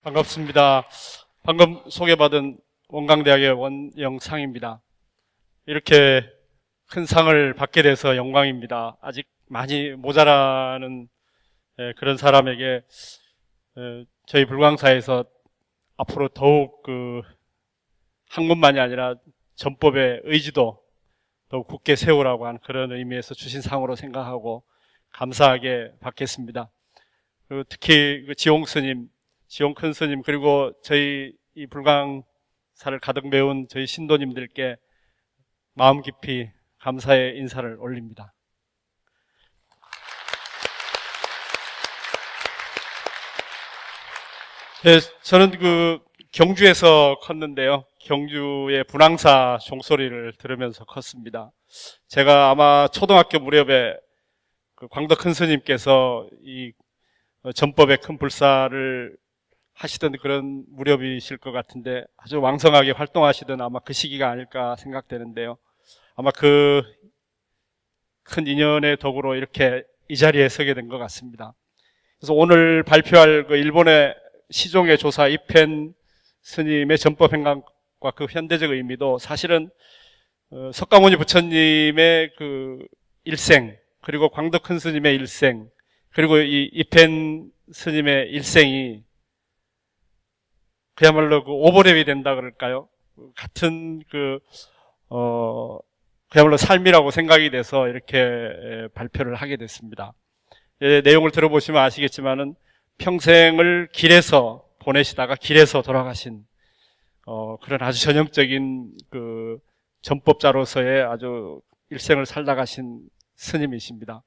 반갑습니다. 방금 소개받은 원광대학의 원영상입니다. 이렇게 큰 상을 받게 돼서 영광입니다. 아직 많이 모자라는 그런 사람에게 저희 불광사에서 앞으로 더욱 학문만이 아니라 전법의 의지도 더욱 굳게 세우라고 하는 그런 의미에서 주신 상으로 생각하고 감사하게 받겠습니다. 그리고 특히 지홍 스님, 지홍 큰 스님, 그리고 저희 이 불광사를 가득 메운 저희 신도님들께 마음 깊이 감사의 인사를 올립니다. 네, 저는 경주에서 컸는데요. 경주의 분황사 종소리를 들으면서 컸습니다. 제가 아마 초등학교 무렵에 광덕 큰 스님께서 이 전법의 큰 불사를 하시던 그런 무렵이실 것 같은데 아주 왕성하게 활동하시던 아마 그 시기가 아닐까 생각되는데요. 아마 그 큰 인연의 덕으로 이렇게 이 자리에 서게 된 것 같습니다. 그래서 오늘 발표할 일본의 시종의 조사 이펜 스님의 전법행강과 그 현대적 의미도 사실은 석가모니 부처님의 일생, 그리고 광덕 큰 스님의 일생, 그리고 이 이펜 스님의 일생이 그야말로 오버랩이 된다 그럴까요? 같은 그야말로 삶이라고 생각이 돼서 이렇게 발표를 하게 됐습니다. 내용을 들어보시면 아시겠지만은 평생을 길에서 보내시다가 길에서 돌아가신 그런 아주 전형적인 전법자로서의 아주 일생을 살다 가신 스님이십니다.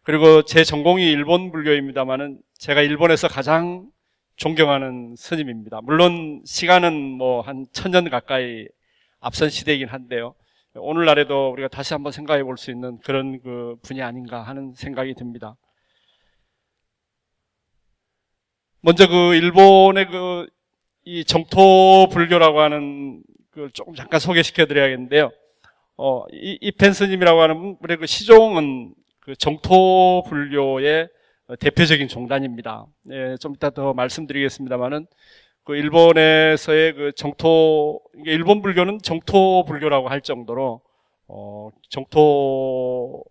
그리고 제 전공이 일본 불교입니다만은 제가 일본에서 가장 존경하는 스님입니다. 물론 시간은 한 1000년 가까이 앞선 시대이긴 한데요. 오늘날에도 우리가 다시 한번 생각해 볼 수 있는 그런 분이 아닌가 하는 생각이 듭니다. 먼저 일본의 이 정토 불교라고 하는 조금 잠깐 소개시켜 드려야겠는데요. 이펜 스님이라고 하는 분의 시종은 정토 불교의 대표적인 종단입니다. 예, 좀 이따 더 말씀드리겠습니다만은 일본에서의 일본 불교는 정토 불교라고 할 정도로 정토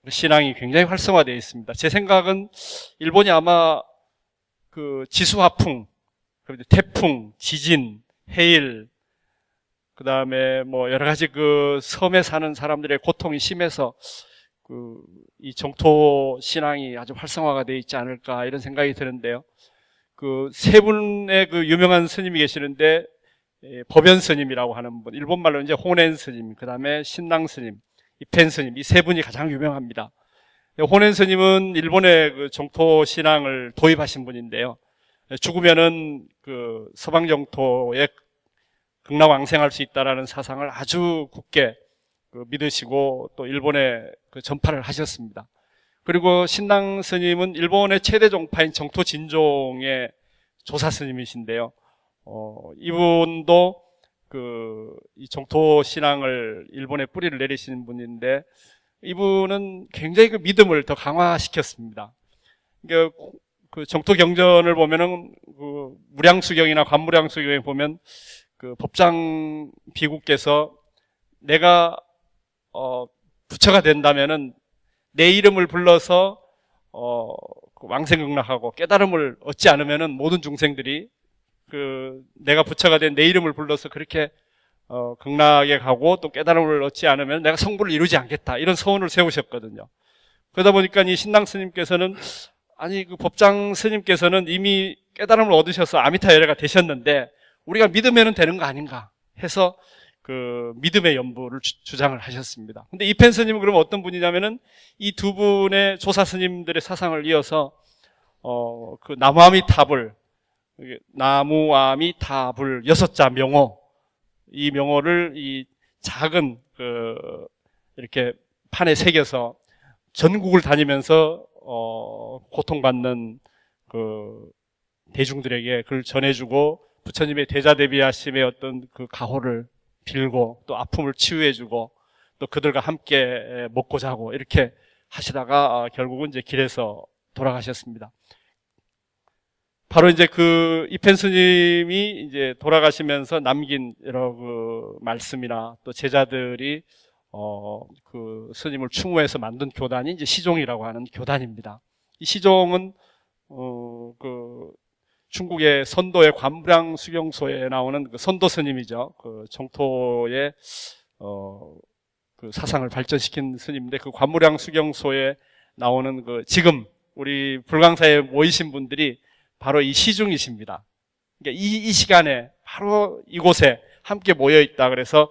신앙이 굉장히 활성화되어 있습니다. 제 생각은 일본이 아마 지수화풍, 그리고 태풍, 지진, 해일, 그 다음에 여러 가지 섬에 사는 사람들의 고통이 심해서 이 정토 신앙이 아주 활성화가 되어 있지 않을까 이런 생각이 드는데요. 세 분의 유명한 스님이 계시는데 법연 스님이라고 하는 분, 일본말로 이제 호넨 스님, 그 다음에 신랑 스님, 이펜 스님, 이 세 분이 가장 유명합니다. 호넨 스님은 일본의 정토 신앙을 도입하신 분인데요. 죽으면은 서방 정토에 극락왕생할 수 있다라는 사상을 아주 굳게 믿으시고 또 일본에 전파를 하셨습니다. 그리고 신랑 스님은 일본의 최대 종파인 정토 진종의 조사 스님이신데요. 이분도 이 정토 신앙을 일본에 뿌리를 내리시는 분인데 이분은 굉장히 믿음을 더 강화시켰습니다. 그러니까 정토 경전을 보면은 무량수경이나 관무량수경에 보면 법장 비구께서 내가 부처가 된다면은 내 이름을 불러서 왕생극락하고 깨달음을 얻지 않으면은 모든 중생들이 내가 부처가 된 내 이름을 불러서 그렇게 극락에 가고 또 깨달음을 얻지 않으면 내가 성불을 이루지 않겠다 이런 서원을 세우셨거든요. 그러다 보니까 이 신랑 스님께서는 법장 스님께서는 이미 깨달음을 얻으셔서 아미타 열애가 되셨는데 우리가 믿으면 되는 거 아닌가 해서 믿음의 연부를 주장을 하셨습니다. 근데 이펜 스님은 그러면 어떤 분이냐면은 이 두 분의 조사 스님들의 사상을 이어서 나무아미타불 6자 명호, 이 명호를 이 작은 이렇게 판에 새겨서 전국을 다니면서 고통받는 대중들에게 그걸 전해주고 부처님의 대자대비하심의 어떤 가호를 빌고 또 아픔을 치유해주고 또 그들과 함께 먹고 자고 이렇게 하시다가 결국은 이제 길에서 돌아가셨습니다. 바로 이제 그 이펜 스님이 이제 돌아가시면서 남긴 여러 그 말씀이나 또 제자들이 그 스님을 추모해서 만든 교단이 이제 시종이라고 하는 교단입니다. 이 시종은 그 중국의 선도의 관무량 수경소에 나오는 그 선도 스님이죠. 그 정토의 그 사상을 발전시킨 스님인데, 그 관무량 수경소에 나오는 그 지금 우리 불광사에 모이신 분들이 바로 이 시중이십니다. 그러니까 이 시간에 바로 이곳에 함께 모여 있다. 그래서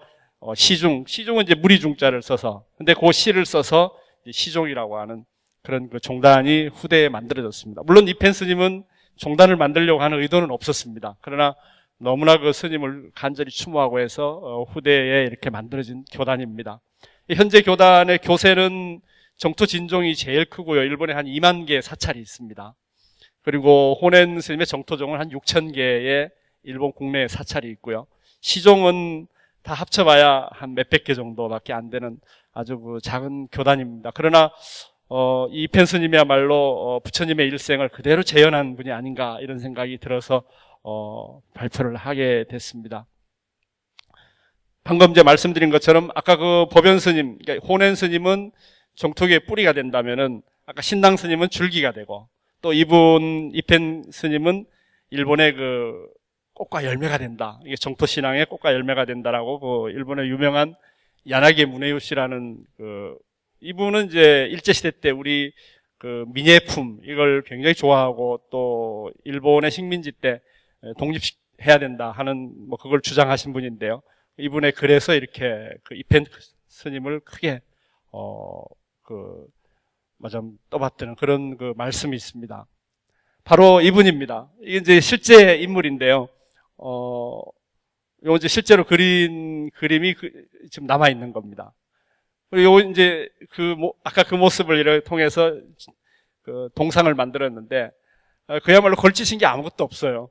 시중은 이제 무리중자를 써서, 근데 그 시를 써서 시종이라고 하는 그런 그 종단이 후대에 만들어졌습니다. 물론 이펜 스님은 종단을 만들려고 하는 의도는 없었습니다. 그러나 너무나 그 스님을 간절히 추모하고 해서 후대에 이렇게 만들어진 교단입니다. 현재 교단의 교세는 정토 진종이 제일 크고요. 일본에 한 2만 개의 사찰이 있습니다. 그리고 호넨 스님의 정토종은 한 6천 개의 일본 국내에 사찰이 있고요. 시종은 다 합쳐봐야 한 몇백 개 정도밖에 안 되는 아주 그 작은 교단입니다. 그러나 이 이펜 스님이야말로 부처님의 일생을 그대로 재현한 분이 아닌가 이런 생각이 들어서 발표를 하게 됐습니다. 방금 이제 말씀드린 것처럼 아까 그 법연 스님, 그러니까 호넨 스님은 정토교의 뿌리가 된다면은 아까 신당 스님은 줄기가 되고, 또 이분 이펜 스님은 일본의 그 꽃과 열매가 된다. 이게 정토 신앙의 꽃과 열매가 된다라고 그 일본의 유명한 야나기 무네요시라는 그 이분은 이제 일제 시대 때 우리 그 민예품 이걸 굉장히 좋아하고, 또 일본의 식민지 때 독립해야 된다 하는 뭐 그걸 주장하신 분인데요. 이분의 글에서 이렇게 그 이펜 스님을 크게 떠받드는 그런 그 말씀이 있습니다. 바로 이분입니다. 이게 이제 실제 인물인데요. 요 이제 실제로 그린 그림이 지금 남아 있는 겁니다. 그리고 요 이제 아까 그 모습을 통해서 그 동상을 만들었는데, 그야말로 걸치신 게 아무것도 없어요.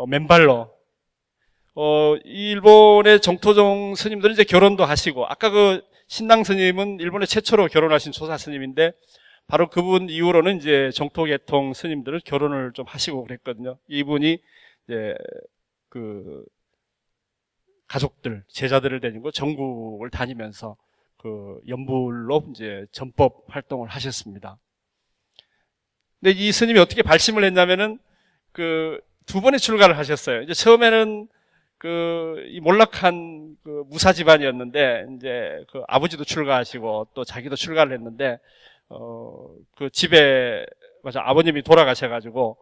맨발로. 일본의 정토종 스님들은 이제 결혼도 하시고, 아까 그 신당 스님은 일본의 최초로 결혼하신 조사 스님인데, 바로 그분 이후로는 이제 정토계통 스님들은 결혼을 좀 하시고 그랬거든요. 이분이 이제 그 가족들, 제자들을 데리고 전국을 다니면서 그 연불로 이제 전법 활동을 하셨습니다. 근데 이 스님이 어떻게 발심을 했냐면은 그 두 번의 출가를 하셨어요. 이제 처음에는 이 몰락한 그 무사 집안이었는데, 이제 그 아버지도 출가하시고 또 자기도 출가를 했는데, 그 집에, 아버님이 돌아가셔가지고,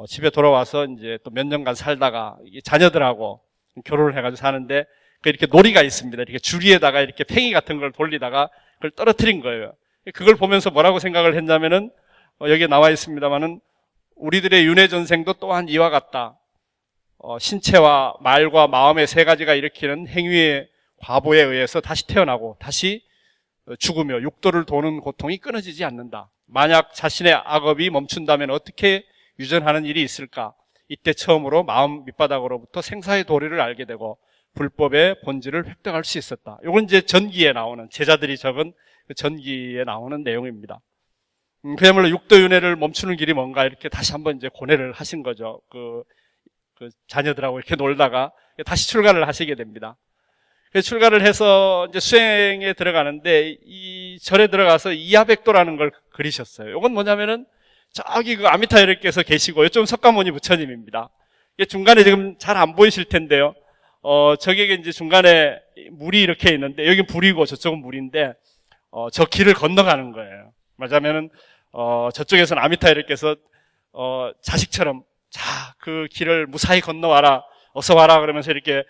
집에 돌아와서 이제 또 몇 년간 살다가, 이 자녀들하고 결혼을 해가지고 사는데, 이렇게 놀이가 있습니다. 이렇게 주리에다가 이렇게 팽이 같은 걸 돌리다가 그걸 떨어뜨린 거예요. 그걸 보면서 뭐라고 생각을 했냐면은, 여기에 나와 있습니다만은, 우리들의 윤회전생도 또한 이와 같다. 신체와 말과 마음의 세 가지가 일으키는 행위의 과보에 의해서 다시 태어나고 다시 죽으며 육도를 도는 고통이 끊어지지 않는다. 만약 자신의 악업이 멈춘다면 어떻게 유전하는 일이 있을까? 이때 처음으로 마음 밑바닥으로부터 생사의 도리를 알게 되고 불법의 본질을 획득할 수 있었다. 이건 이제 전기에 나오는, 제자들이 적은 그 전기에 나오는 내용입니다. 그야말로 육도윤회를 멈추는 길이 뭔가 이렇게 다시 한번 이제 고뇌를 하신 거죠. 그 자녀들하고 이렇게 놀다가 다시 출가를 하시게 됩니다. 그래서 출가를 해서 이제 수행에 들어가는데, 이 절에 들어가서 이하백도라는 걸 그리셨어요. 이건 뭐냐면은 저기 그 아미타여르께서 계시고, 이쪽은 석가모니 부처님입니다. 이게 중간에 지금 잘 안 보이실 텐데요. 저기에 이제 중간에 물이 이렇게 있는데, 여긴 불이고 저쪽은 물인데, 저 길을 건너가는 거예요. 말하자면은, 저쪽에서는 아미타여르께서, 자식처럼, 자, 그 길을 무사히 건너와라, 어서 와라, 그러면서 이렇게,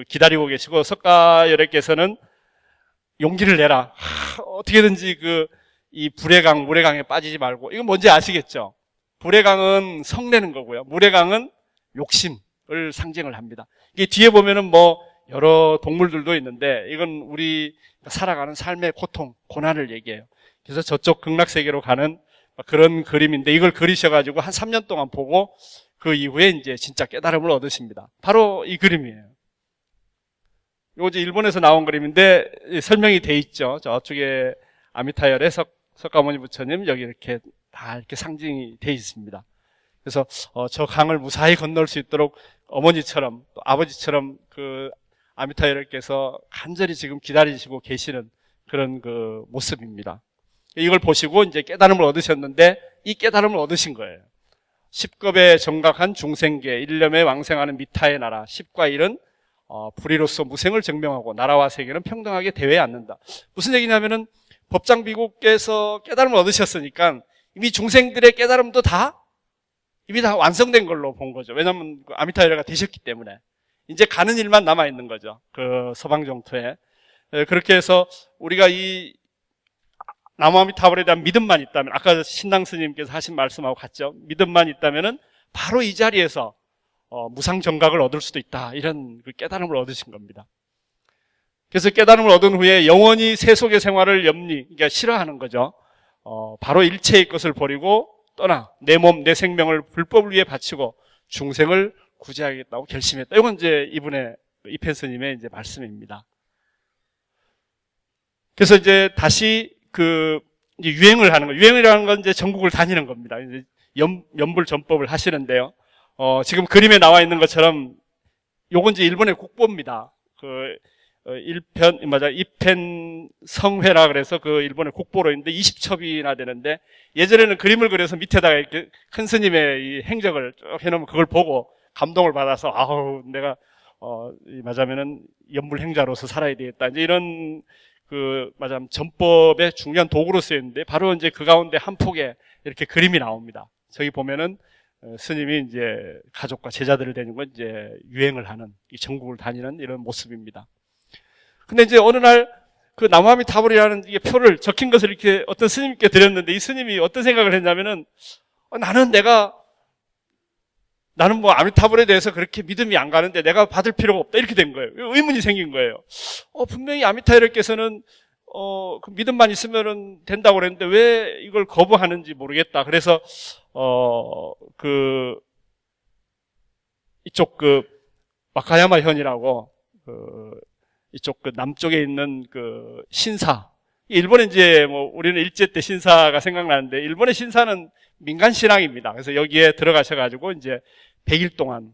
기다리고 계시고, 석가여르께서는 용기를 내라. 어떻게든지 이 불의 강, 물의 강에 빠지지 말고, 이건 뭔지 아시겠죠? 불의 강은 성내는 거고요. 물의 강은 욕심을 상징을 합니다. 이게 뒤에 보면은 여러 동물들도 있는데, 이건 우리 살아가는 삶의 고통, 고난을 얘기해요. 그래서 저쪽 극락세계로 가는 그런 그림인데, 이걸 그리셔가지고 한 3년 동안 보고 그 이후에 이제 진짜 깨달음을 얻으십니다. 바로 이 그림이에요. 이거 이제 일본에서 나온 그림인데 설명이 돼 있죠. 저쪽에 아미타열의 석가모니 부처님, 여기 이렇게 다 이렇게 상징이 돼 있습니다. 그래서 저 강을 무사히 건널 수 있도록 어머니처럼 또 아버지처럼 그 아미타여러께서 간절히 지금 기다리시고 계시는 그런 그 모습입니다. 이걸 보시고 이제 깨달음을 얻으셨는데 이 깨달음을 얻으신 거예요. 10급에 정각한 중생계, 일념에 왕생하는 미타의 나라, 10과 1은 불의로서 무생을 증명하고 나라와 세계는 평등하게 대회에 앉는다. 무슨 얘기냐면은 법장비국께서 깨달음을 얻으셨으니까 이미 중생들의 깨달음도 이미 다 완성된 걸로 본 거죠. 왜냐하면 아미타여러가 되셨기 때문에 이제 가는 일만 남아 있는 거죠. 그 서방 정토에. 그렇게 해서 우리가 이 나무아미타불에 대한 믿음만 있다면, 아까 신당 스님께서 하신 말씀하고 같죠. 믿음만 있다면은 바로 이 자리에서 무상 정각을 얻을 수도 있다. 이런 그 깨달음을 얻으신 겁니다. 그래서 깨달음을 얻은 후에 영원히 세속의 생활을 그러니까 싫어하는 거죠. 바로 일체의 것을 버리고 떠나 내 몸, 내 생명을 불법을 위해 바치고 중생을 구제하겠다고 결심했다. 이건 이제 이분의 이펜 스님의 이제 말씀입니다. 그래서 이제 다시 이제 유행을 하는 거. 유행이라는 건 이제 전국을 다니는 겁니다. 이제 연불 전법을 하시는데요. 지금 그림에 나와 있는 것처럼 요건 이제 일본의 국보입니다. 이펜 성회라 그래서 그 일본의 국보로 있는데 20첩이나 되는데 예전에는 그림을 그려서 밑에다가 이렇게 큰 스님의 이 행적을 쭉 해놓으면 그걸 보고 감동을 받아서 내가 맞으면은 연불 행자로서 살아야 되겠다. 이제 이런 맞아면 전법의 중요한 도구로 쓰였는데 바로 이제 그 가운데 한 폭에 이렇게 그림이 나옵니다. 저기 보면은 스님이 이제 가족과 제자들을 데리고 이제 유행을 하는 이 전국을 다니는 이런 모습입니다. 근데 이제 어느 날 그 나무아미타불이라는 이게 표를 적힌 것을 이렇게 어떤 스님께 드렸는데 이 스님이 어떤 생각을 했냐면은 나는 뭐 아미타불에 대해서 그렇게 믿음이 안 가는데 내가 받을 필요가 없다 이렇게 된 거예요. 의문이 생긴 거예요. 분명히 아미타여러께서는 그 믿음만 있으면은 된다고 그랬는데 왜 이걸 거부하는지 모르겠다. 그래서 이쪽 와카야마 현이라고 이쪽 남쪽에 있는 신사. 일본에 이제 우리는 일제 때 신사가 생각나는데 일본의 신사는 민간 신앙입니다. 그래서 여기에 들어가셔가지고 이제 100일 동안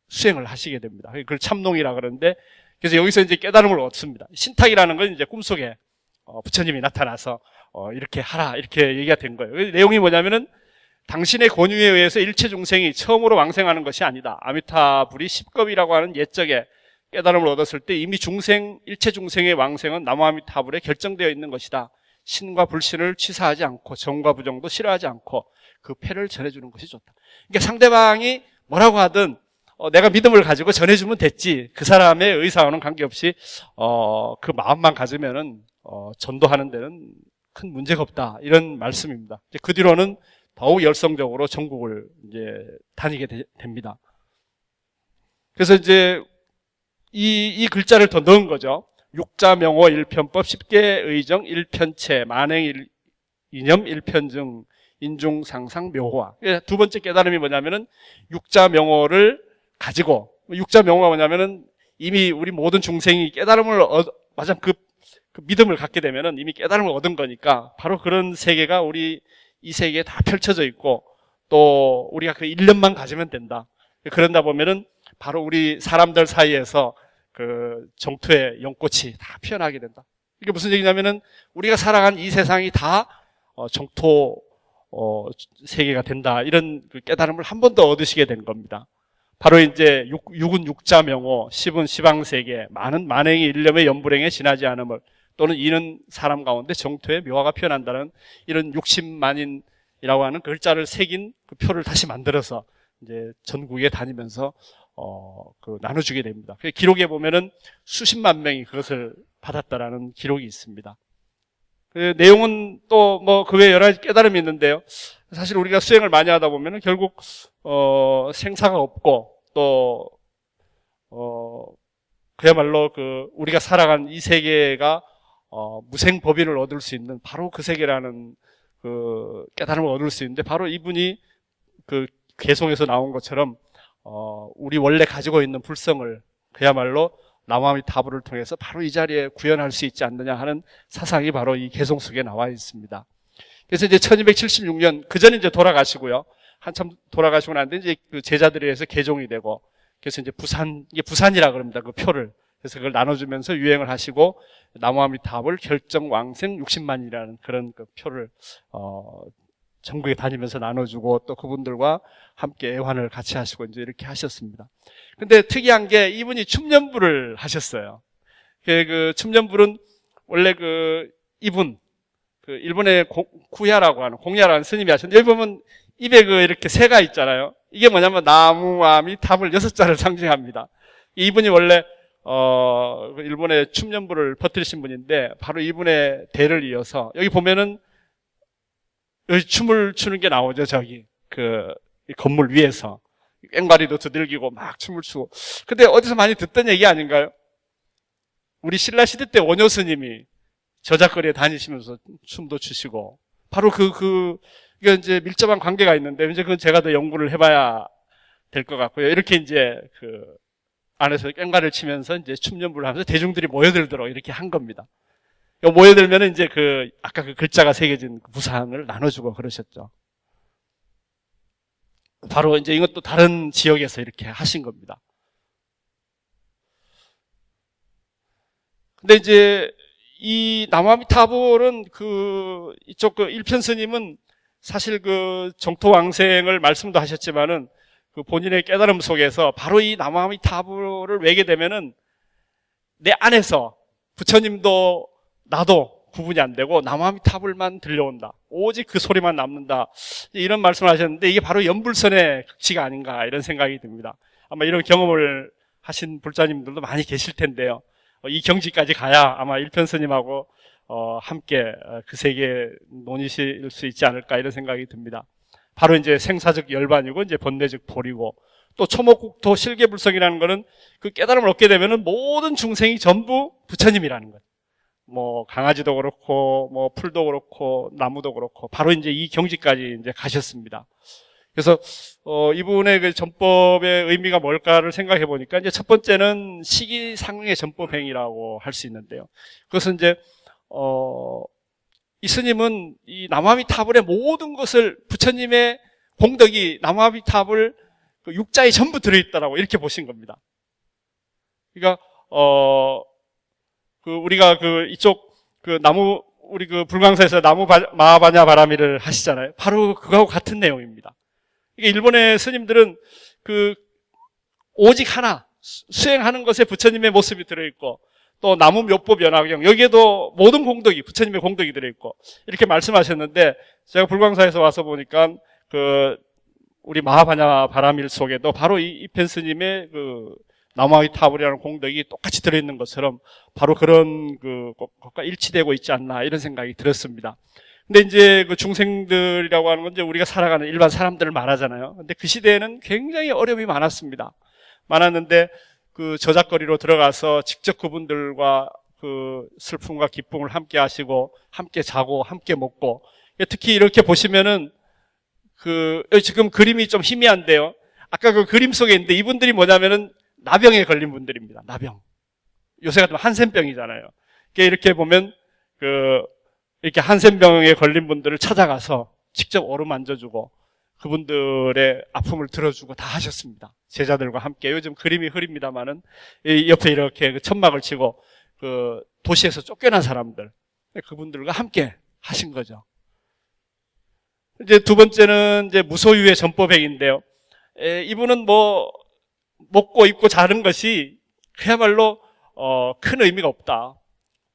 수행을 하시게 됩니다. 그걸 참농이라 그러는데 그래서 여기서 이제 깨달음을 얻습니다. 신탁이라는 건 이제 꿈속에 부처님이 나타나서 이렇게 하라 이렇게 얘기가 된 거예요. 내용이 뭐냐면은 당신의 권유에 의해서 일체 중생이 처음으로 왕생하는 것이 아니다. 아미타불이 10급이라고 하는 옛적에 깨달음을 얻었을 때 이미 일체 중생의 왕생은 나무아미타불에 결정되어 있는 것이다. 신과 불신을 취사하지 않고 정과 부정도 싫어하지 않고 그 패를 전해주는 것이 좋다. 그러니까 상대방이 뭐라고 하든 내가 믿음을 가지고 전해주면 됐지. 그 사람의 의사와는 관계없이 그 마음만 가지면은 전도하는 데는 큰 문제가 없다. 이런 말씀입니다. 그 뒤로는 더욱 열성적으로 전국을 이제 다니게 됩니다. 그래서 이제 이 글자를 더 넣은 거죠. 육자명호 일편법 10개 의정 일편체 만행 이념 일편증 인중상상 묘화. 두 번째 깨달음이 뭐냐면은 육자명호를 가지고, 육자명호가 뭐냐면은 이미 우리 모든 중생이 깨달음을 그 믿음을 갖게 되면은 이미 깨달음을 얻은 거니까 바로 그런 세계가 우리 이 세계에 다 펼쳐져 있고 또 우리가 그 일념만 가지면 된다. 그런다 보면은 바로 우리 사람들 사이에서 정토의 연꽃이 다 피어나게 된다. 이게 무슨 얘기냐면은 우리가 살아간 이 세상이 다 정토 세계가 된다. 이런 깨달음을 한 번 더 얻으시게 된 겁니다. 바로 이제 6은 육자명호, 10은 시방세계, 많은 만행이 일념의 연불행에 지나지 않음을 또는 이는 사람 가운데 정토의 묘화가 피어난다는 이런 60만인이라고 하는 글자를 새긴 그 표를 다시 만들어서 이제 전국에 다니면서 나눠주게 됩니다. 그 기록에 보면은 수십만 명이 그것을 받았다라는 기록이 있습니다. 그 내용은 또 그 외에 여러 가지 깨달음이 있는데요. 사실 우리가 수행을 많이 하다 보면은 결국 생사가 없고 또 그야말로 우리가 살아간 이 세계가 무생법인을 얻을 수 있는 바로 그 세계라는 깨달음을 얻을 수 있는데 바로 이분이 개송에서 나온 것처럼 우리 원래 가지고 있는 불성을 그야말로 나무아미타불을 통해서 바로 이 자리에 구현할 수 있지 않느냐 하는 사상이 바로 이 개송 속에 나와 있습니다. 그래서 이제 1276년, 그 전에 이제 돌아가시고요. 한참 돌아가시고 난데 이제 그 제자들에 의해서 개종이 되고, 그래서 이제 이게 부산이라 그럽니다. 그 표를. 그래서 그걸 나눠주면서 유행을 하시고, 나무아미타불 결정왕생 60만이라는 그런 그 표를, 전국에 다니면서 나눠주고, 또 그분들과 함께 애환을 같이 하시고, 이제 이렇게 하셨습니다. 근데 특이한 게 이분이 춤연부를 하셨어요. 그 춤연불은 원래 이분, 일본의 구야라고 하는, 공야라는 스님이 하셨는데, 여기 보면 입에 이렇게 새가 있잖아요. 이게 뭐냐면 나무아미타불 6자를 상징합니다. 이분이 원래, 일본의 춤연부를 퍼뜨리신 분인데, 바로 이분의 대를 이어서, 여기 보면은, 여기 춤을 추는 게 나오죠, 이 건물 위에서. 꽹과리도 두들기고 막 춤을 추고. 근데 어디서 많이 듣던 얘기 아닌가요? 우리 신라시대 때 원효 스님이 저작거리에 다니시면서 춤도 추시고, 바로 이게 이제 밀접한 관계가 있는데, 이제 그건 제가 더 연구를 해봐야 될 것 같고요. 이렇게 이제 안에서 꽹과리를 치면서 이제 춤연부를 하면서 대중들이 모여들도록 이렇게 한 겁니다. 모여들면 이제 아까 글자가 새겨진 무상을 나눠주고 그러셨죠. 바로 이제 이것도 다른 지역에서 이렇게 하신 겁니다. 근데 이제 이 나무아미타불은 이쪽 일편 스님은 사실 정토왕생을 말씀도 하셨지만은 본인의 깨달음 속에서 바로 이 나무아미타불을 외게 되면은 내 안에서 부처님도 나도 구분이 안 되고 나무아미타불만 들려온다. 오직 그 소리만 남는다. 이런 말씀을 하셨는데 이게 바로 연불선의 극치가 아닌가 이런 생각이 듭니다. 아마 이런 경험을 하신 불자님들도 많이 계실 텐데요. 이 경지까지 가야 아마 일편스님하고 함께 그 세계에 논이실 수 있지 않을까 이런 생각이 듭니다. 바로 이제 생사적 열반이고 이제 번뇌적 볼이고 또 초목국토 실계불성이라는 거는 그 깨달음을 얻게 되면은 모든 중생이 전부 부처님이라는 거예요. 뭐 강아지도 그렇고 뭐 풀도 그렇고 나무도 그렇고 바로 이제 이 경지까지 이제 가셨습니다. 그래서 이분의 그 전법의 의미가 뭘까를 생각해 보니까 이제 첫 번째는 시기상의 전법행위라고 할 수 있는데요. 그것은 이제 이 스님은 이 나무아미타불의 모든 것을 부처님의 공덕이 나무아미타불 육자에 전부 들어있다라고 이렇게 보신 겁니다. 그러니까 우리가 이쪽 우리 불광사에서 나무 마하바냐 바라미를 하시잖아요. 바로 그거하고 같은 내용입니다. 이게 일본의 스님들은 오직 하나 수행하는 것에 부처님의 모습이 들어있고 또 나무 묘법 연화경 여기에도 모든 공덕이 부처님의 공덕이 들어있고 이렇게 말씀하셨는데 제가 불광사에서 와서 보니까 우리 마하바냐 바라밀 속에도 바로 이 이펜 스님의 나무아미타불이라는 공덕이 똑같이 들어있는 것처럼 바로 그런 것과 일치되고 있지 않나 이런 생각이 들었습니다. 근데 이제 중생들이라고 하는 건 이제 우리가 살아가는 일반 사람들을 말하잖아요. 근데 그 시대에는 굉장히 어려움이 많았습니다. 많았는데 저작거리로 들어가서 직접 그분들과 슬픔과 기쁨을 함께 하시고 함께 자고 함께 먹고 특히 이렇게 보시면은 지금 그림이 좀 희미한데요. 아까 그림 속에 있는데 이분들이 뭐냐면은 나병에 걸린 분들입니다. 나병. 요새 같으면 한센병이잖아요. 이렇게 보면 이렇게 한센병에 걸린 분들을 찾아가서 직접 어루만져주고 그분들의 아픔을 들어주고 다 하셨습니다. 제자들과 함께. 요즘 그림이 흐립니다만은 옆에 이렇게 천막을 치고 도시에서 쫓겨난 사람들 그분들과 함께 하신 거죠. 이제 두 번째는 이제 무소유의 전법행인데요. 이분은 먹고 입고 자는 것이 그야말로 큰 의미가 없다.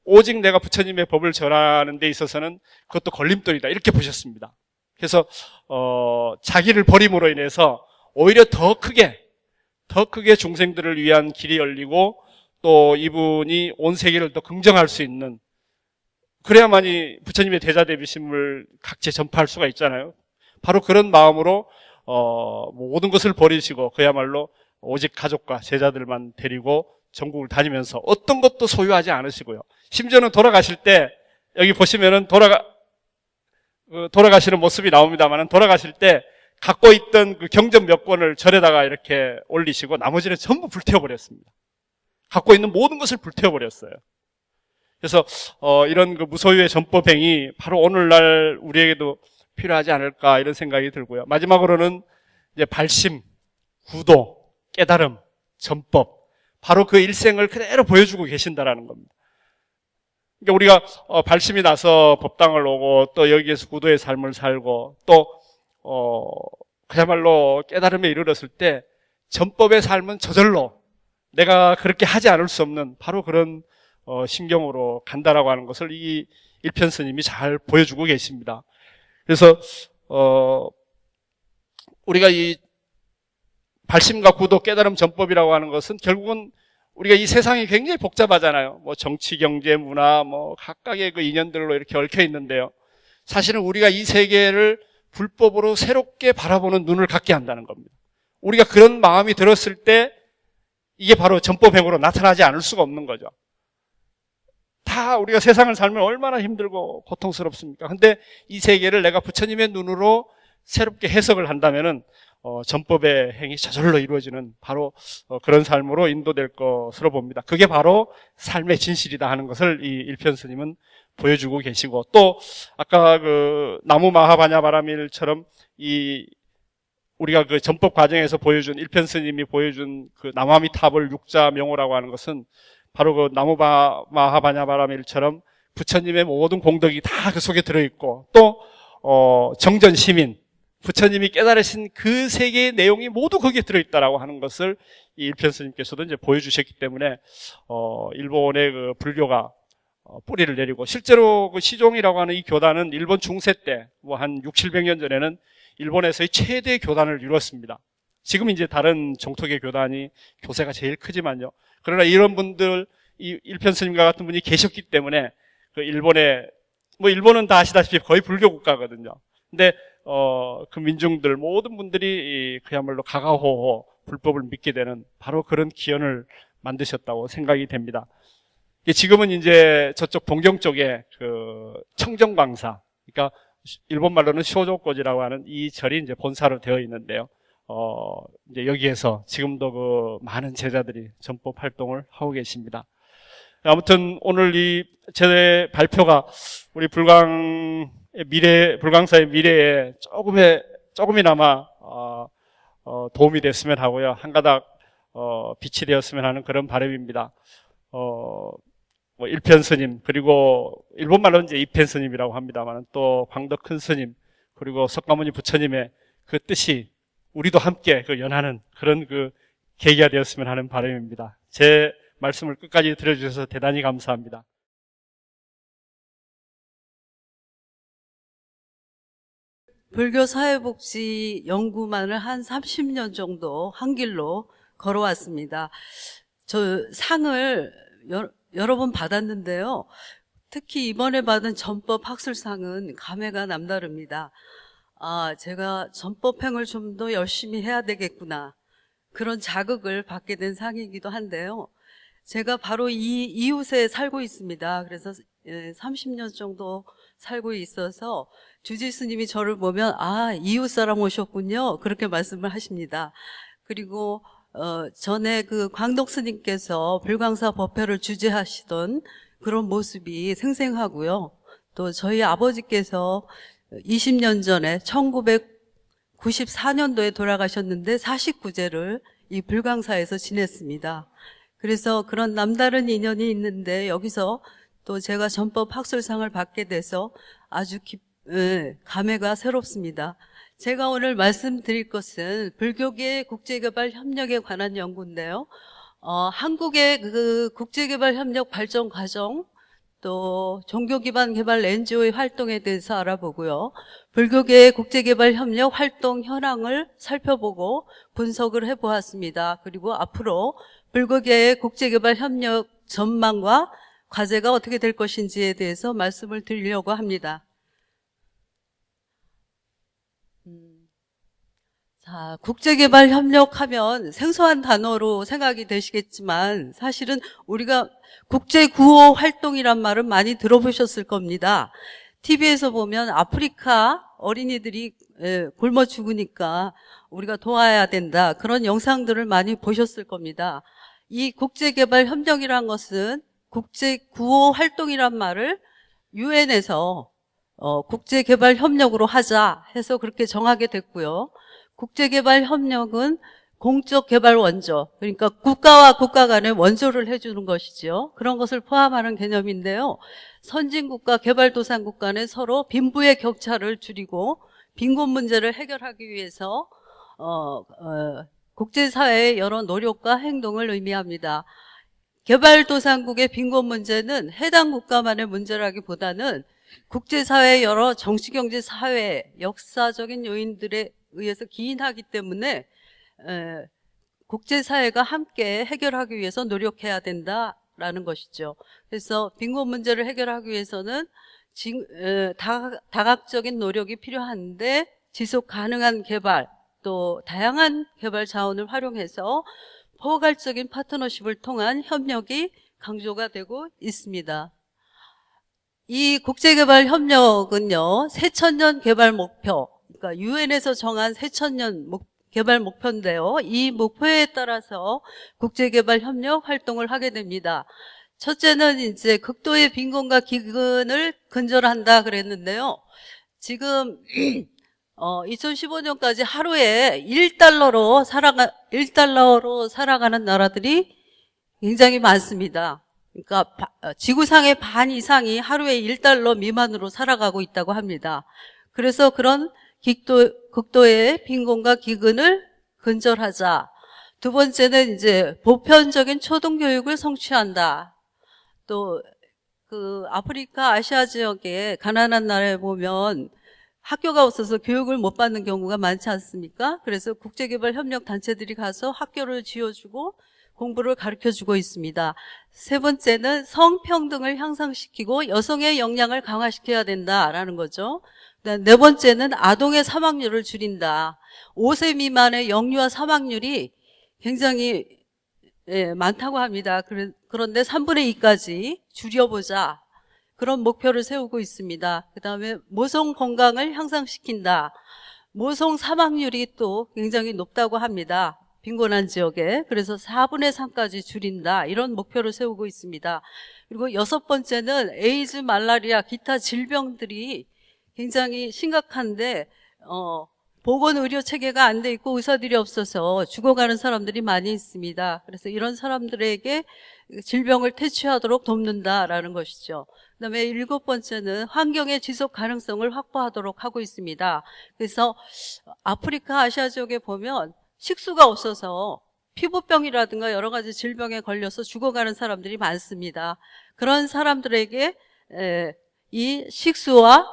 오직 내가 부처님의 법을 전하는 데 있어서는 그것도 걸림돌이다. 이렇게 보셨습니다. 그래서 자기를 버림으로 인해서 오히려 더 크게 중생들을 위한 길이 열리고 또 이분이 온 세계를 더 긍정할 수 있는 그래야만이 부처님의 대자대비심을 각지에 전파할 수가 있잖아요. 바로 그런 마음으로 모든 것을 버리시고 그야말로 오직 가족과 제자들만 데리고 전국을 다니면서 어떤 것도 소유하지 않으시고요. 심지어는 돌아가실 때 여기 보시면은 돌아가시는 모습이 나옵니다만 돌아가실 때 갖고 있던 경전 몇 권을 절에다가 이렇게 올리시고 나머지는 전부 불태워버렸습니다. 갖고 있는 모든 것을 불태워버렸어요. 그래서 이런 그 무소유의 전법행위 바로 오늘날 우리에게도 필요하지 않을까 이런 생각이 들고요. 마지막으로는 이제 발심, 구도, 깨달음, 전법, 바로 그 일생을 그대로 보여주고 계신다라는 겁니다. 그러니까 우리가 발심이 나서 법당을 오고 또 여기에서 구도의 삶을 살고 또 그야말로 깨달음에 이르렀을 때 전법의 삶은 저절로 내가 그렇게 하지 않을 수 없는 바로 그런 심경으로 간다라고 하는 것을 이 일편 스님이 잘 보여주고 계십니다. 그래서 우리가 이 발심과 구도, 깨달음, 전법이라고 하는 것은 결국은 우리가 이 세상이 굉장히 복잡하잖아요. 뭐 정치, 경제, 문화, 뭐 각각의 그 인연들로 이렇게 얽혀 있는데요. 사실은 우리가 이 세계를 불법으로 새롭게 바라보는 눈을 갖게 한다는 겁니다. 우리가 그런 마음이 들었을 때 이게 바로 전법행위로 나타나지 않을 수가 없는 거죠. 다 우리가 세상을 살면 얼마나 힘들고 고통스럽습니까? 근데 이 세계를 내가 부처님의 눈으로 새롭게 해석을 한다면은 전법의 행위 저절로 이루어지는 바로 그런 삶으로 인도될 것으로 봅니다. 그게 바로 삶의 진실이다 하는 것을 이 일편 스님은 보여주고 계시고, 또 아까 그 나무 마하바냐바라밀처럼 이 우리가 그 전법 과정에서 보여준 일편 스님이 보여준 그 나마미탑을 육자 명호라고 하는 것은 바로 그 나무 마하바냐바라밀처럼 부처님의 모든 공덕이 다 그 속에 들어있고, 또 정전 시민, 부처님이 깨달으신 그 세계의 내용이 모두 거기에 들어있다라고 하는 것을 이 일편 스님께서도 이제 보여주셨기 때문에 일본의 그 불교가 뿌리를 내리고, 실제로 그 시종이라고 하는 이 교단은 일본 중세 때 뭐 한 600~700년 전에는 일본에서의 최대 교단을 이루었습니다. 지금 이제 다른 정토계 교단이 교세가 제일 크지만요. 그러나 이런 분들, 이 일편 스님과 같은 분이 계셨기 때문에 그 일본에, 뭐 일본은 다 아시다시피 거의 불교 국가거든요. 근데 그 민중들 모든 분들이 그야말로 가가호호 불법을 믿게 되는 바로 그런 기원을 만드셨다고 생각이 됩니다. 지금은 이제 저쪽 동경 쪽에 그 청정광사, 그러니까 일본 말로는 쇼조꼬지라고 하는 이 절이 이제 본사로 되어 있는데요. 이제 여기에서 지금도 그 많은 제자들이 전법 활동을 하고 계십니다. 아무튼 오늘 이 제 발표가 우리 불광사의 미래에 조금이나마 도움이 됐으면 하고요. 한 가닥 빛이 되었으면 하는 그런 바람입니다. 뭐 일편 스님, 그리고 일본말로는 이제 이편 스님이라고 합니다만, 또 광덕 큰 스님, 그리고 석가모니 부처님의 그 뜻이 우리도 함께 그 연하는 그런 그 계기가 되었으면 하는 바람입니다. 제 말씀을 끝까지 들어주셔서 대단히 감사합니다. 불교 사회복지 연구만을 한 30년 정도 한 길로 걸어왔습니다. 저 상을 여러 번 받았는데요. 특히 이번에 받은 전법 학술상은 감회가 남다릅니다. 제가 전법행을 좀 더 열심히 해야 되겠구나, 그런 자극을 받게 된 상이기도 한데요. 제가 바로 이 이웃에 살고 있습니다. 그래서 30년 정도 살고 있어서 주지 스님이 저를 보면 이웃 사람 오셨군요, 그렇게 말씀을 하십니다. 그리고 전에 그 광덕 스님께서 불광사 법회를 주재하시던 그런 모습이 생생하고요. 또 저희 아버지께서 20년 전에 1994년도에 돌아가셨는데 49제를 이 불광사에서 지냈습니다. 그래서 그런 남다른 인연이 있는데 여기서 또 제가 전법 학술상을 받게 돼서 아주 감회가 새롭습니다. 제가 오늘 말씀드릴 것은 불교계 국제개발 협력에 관한 연구인데요. 한국의 그 국제개발 협력 발전 과정, 또 종교 기반 개발 NGO의 활동에 대해서 알아보고요. 불교계 국제개발 협력 활동 현황을 살펴보고 분석을 해보았습니다. 그리고 앞으로 불교계의 국제개발 협력 전망과 과제가 어떻게 될 것인지에 대해서 말씀을 드리려고 합니다. 자, 국제개발 협력하면 생소한 단어로 생각이 되시겠지만 사실은 우리가 국제구호 활동이란 말은 많이 들어보셨을 겁니다. TV에서 보면 아프리카 어린이들이 굶어 죽으니까 우리가 도와야 된다, 그런 영상들을 많이 보셨을 겁니다. 이 국제개발 협력이란 것은 국제 구호 활동이란 말을 유엔에서 국제개발협력으로 하자 해서 그렇게 정하게 됐고요. 국제개발협력은 공적 개발 원조, 그러니까 국가와 국가 간에 원조를 해주는 것이죠. 그런 것을 포함하는 개념인데요. 선진국과 개발도상국 간에 서로 빈부의 격차를 줄이고 빈곤 문제를 해결하기 위해서 국제사회의 여러 노력과 행동을 의미합니다. 개발도상국의 빈곤 문제는 해당 국가만의 문제라기보다는 국제사회의 여러 정치경제 사회 역사적인 요인들에 의해서 기인하기 때문에 국제사회가 함께 해결하기 위해서 노력해야 된다라는 것이죠. 그래서 빈곤 문제를 해결하기 위해서는 다각적인 노력이 필요한데 지속 가능한 개발 또 다양한 개발 자원을 활용해서 포괄적인 파트너십을 통한 협력이 강조가 되고 있습니다. 이 국제개발협력은요, 새천년 개발 목표, 그러니까 유엔에서 정한 새천년 개발 목표인데요. 이 목표에 따라서 국제개발협력 활동을 하게 됩니다. 첫째는 이제 극도의 빈곤과 기근을 근절한다 그랬는데요. 지금 2015년까지 하루에 1달러로 살아가는 나라들이 굉장히 많습니다. 그러니까 지구상의 반 이상이 하루에 1달러 미만으로 살아가고 있다고 합니다. 그래서 그런 극도의 빈곤과 기근을 근절하자. 두 번째는 이제 보편적인 초등교육을 성취한다. 또 그 아프리카, 아시아 지역의 가난한 나라에 보면 학교가 없어서 교육을 못 받는 경우가 많지 않습니까? 그래서 국제개발협력 단체들이 가서 학교를 지어주고 공부를 가르쳐주고 있습니다. 세 번째는 성평등을 향상시키고 여성의 역량을 강화시켜야 된다라는 거죠. 네 번째는 아동의 사망률을 줄인다. 5세 미만의 영유아 사망률이 굉장히 많다고 합니다. 그런데 3분의 2까지 줄여보자. 그런 목표를 세우고 있습니다. 그 다음에 모성 건강을 향상시킨다. 모성 사망률이 또 굉장히 높다고 합니다. 빈곤한 지역에. 그래서 4분의 3까지 줄인다. 이런 목표를 세우고 있습니다. 그리고 여섯 번째는 에이즈, 말라리아, 기타 질병들이 굉장히 심각한데 보건 의료 체계가 안 돼 있고 의사들이 없어서 죽어가는 사람들이 많이 있습니다. 그래서 이런 사람들에게 질병을 퇴치하도록 돕는다라는 것이죠. 그다음에 일곱 번째는 환경의 지속 가능성을 확보하도록 하고 있습니다. 그래서 아프리카, 아시아 지역에 보면 식수가 없어서 피부병이라든가 여러 가지 질병에 걸려서 죽어가는 사람들이 많습니다. 그런 사람들에게 이 식수를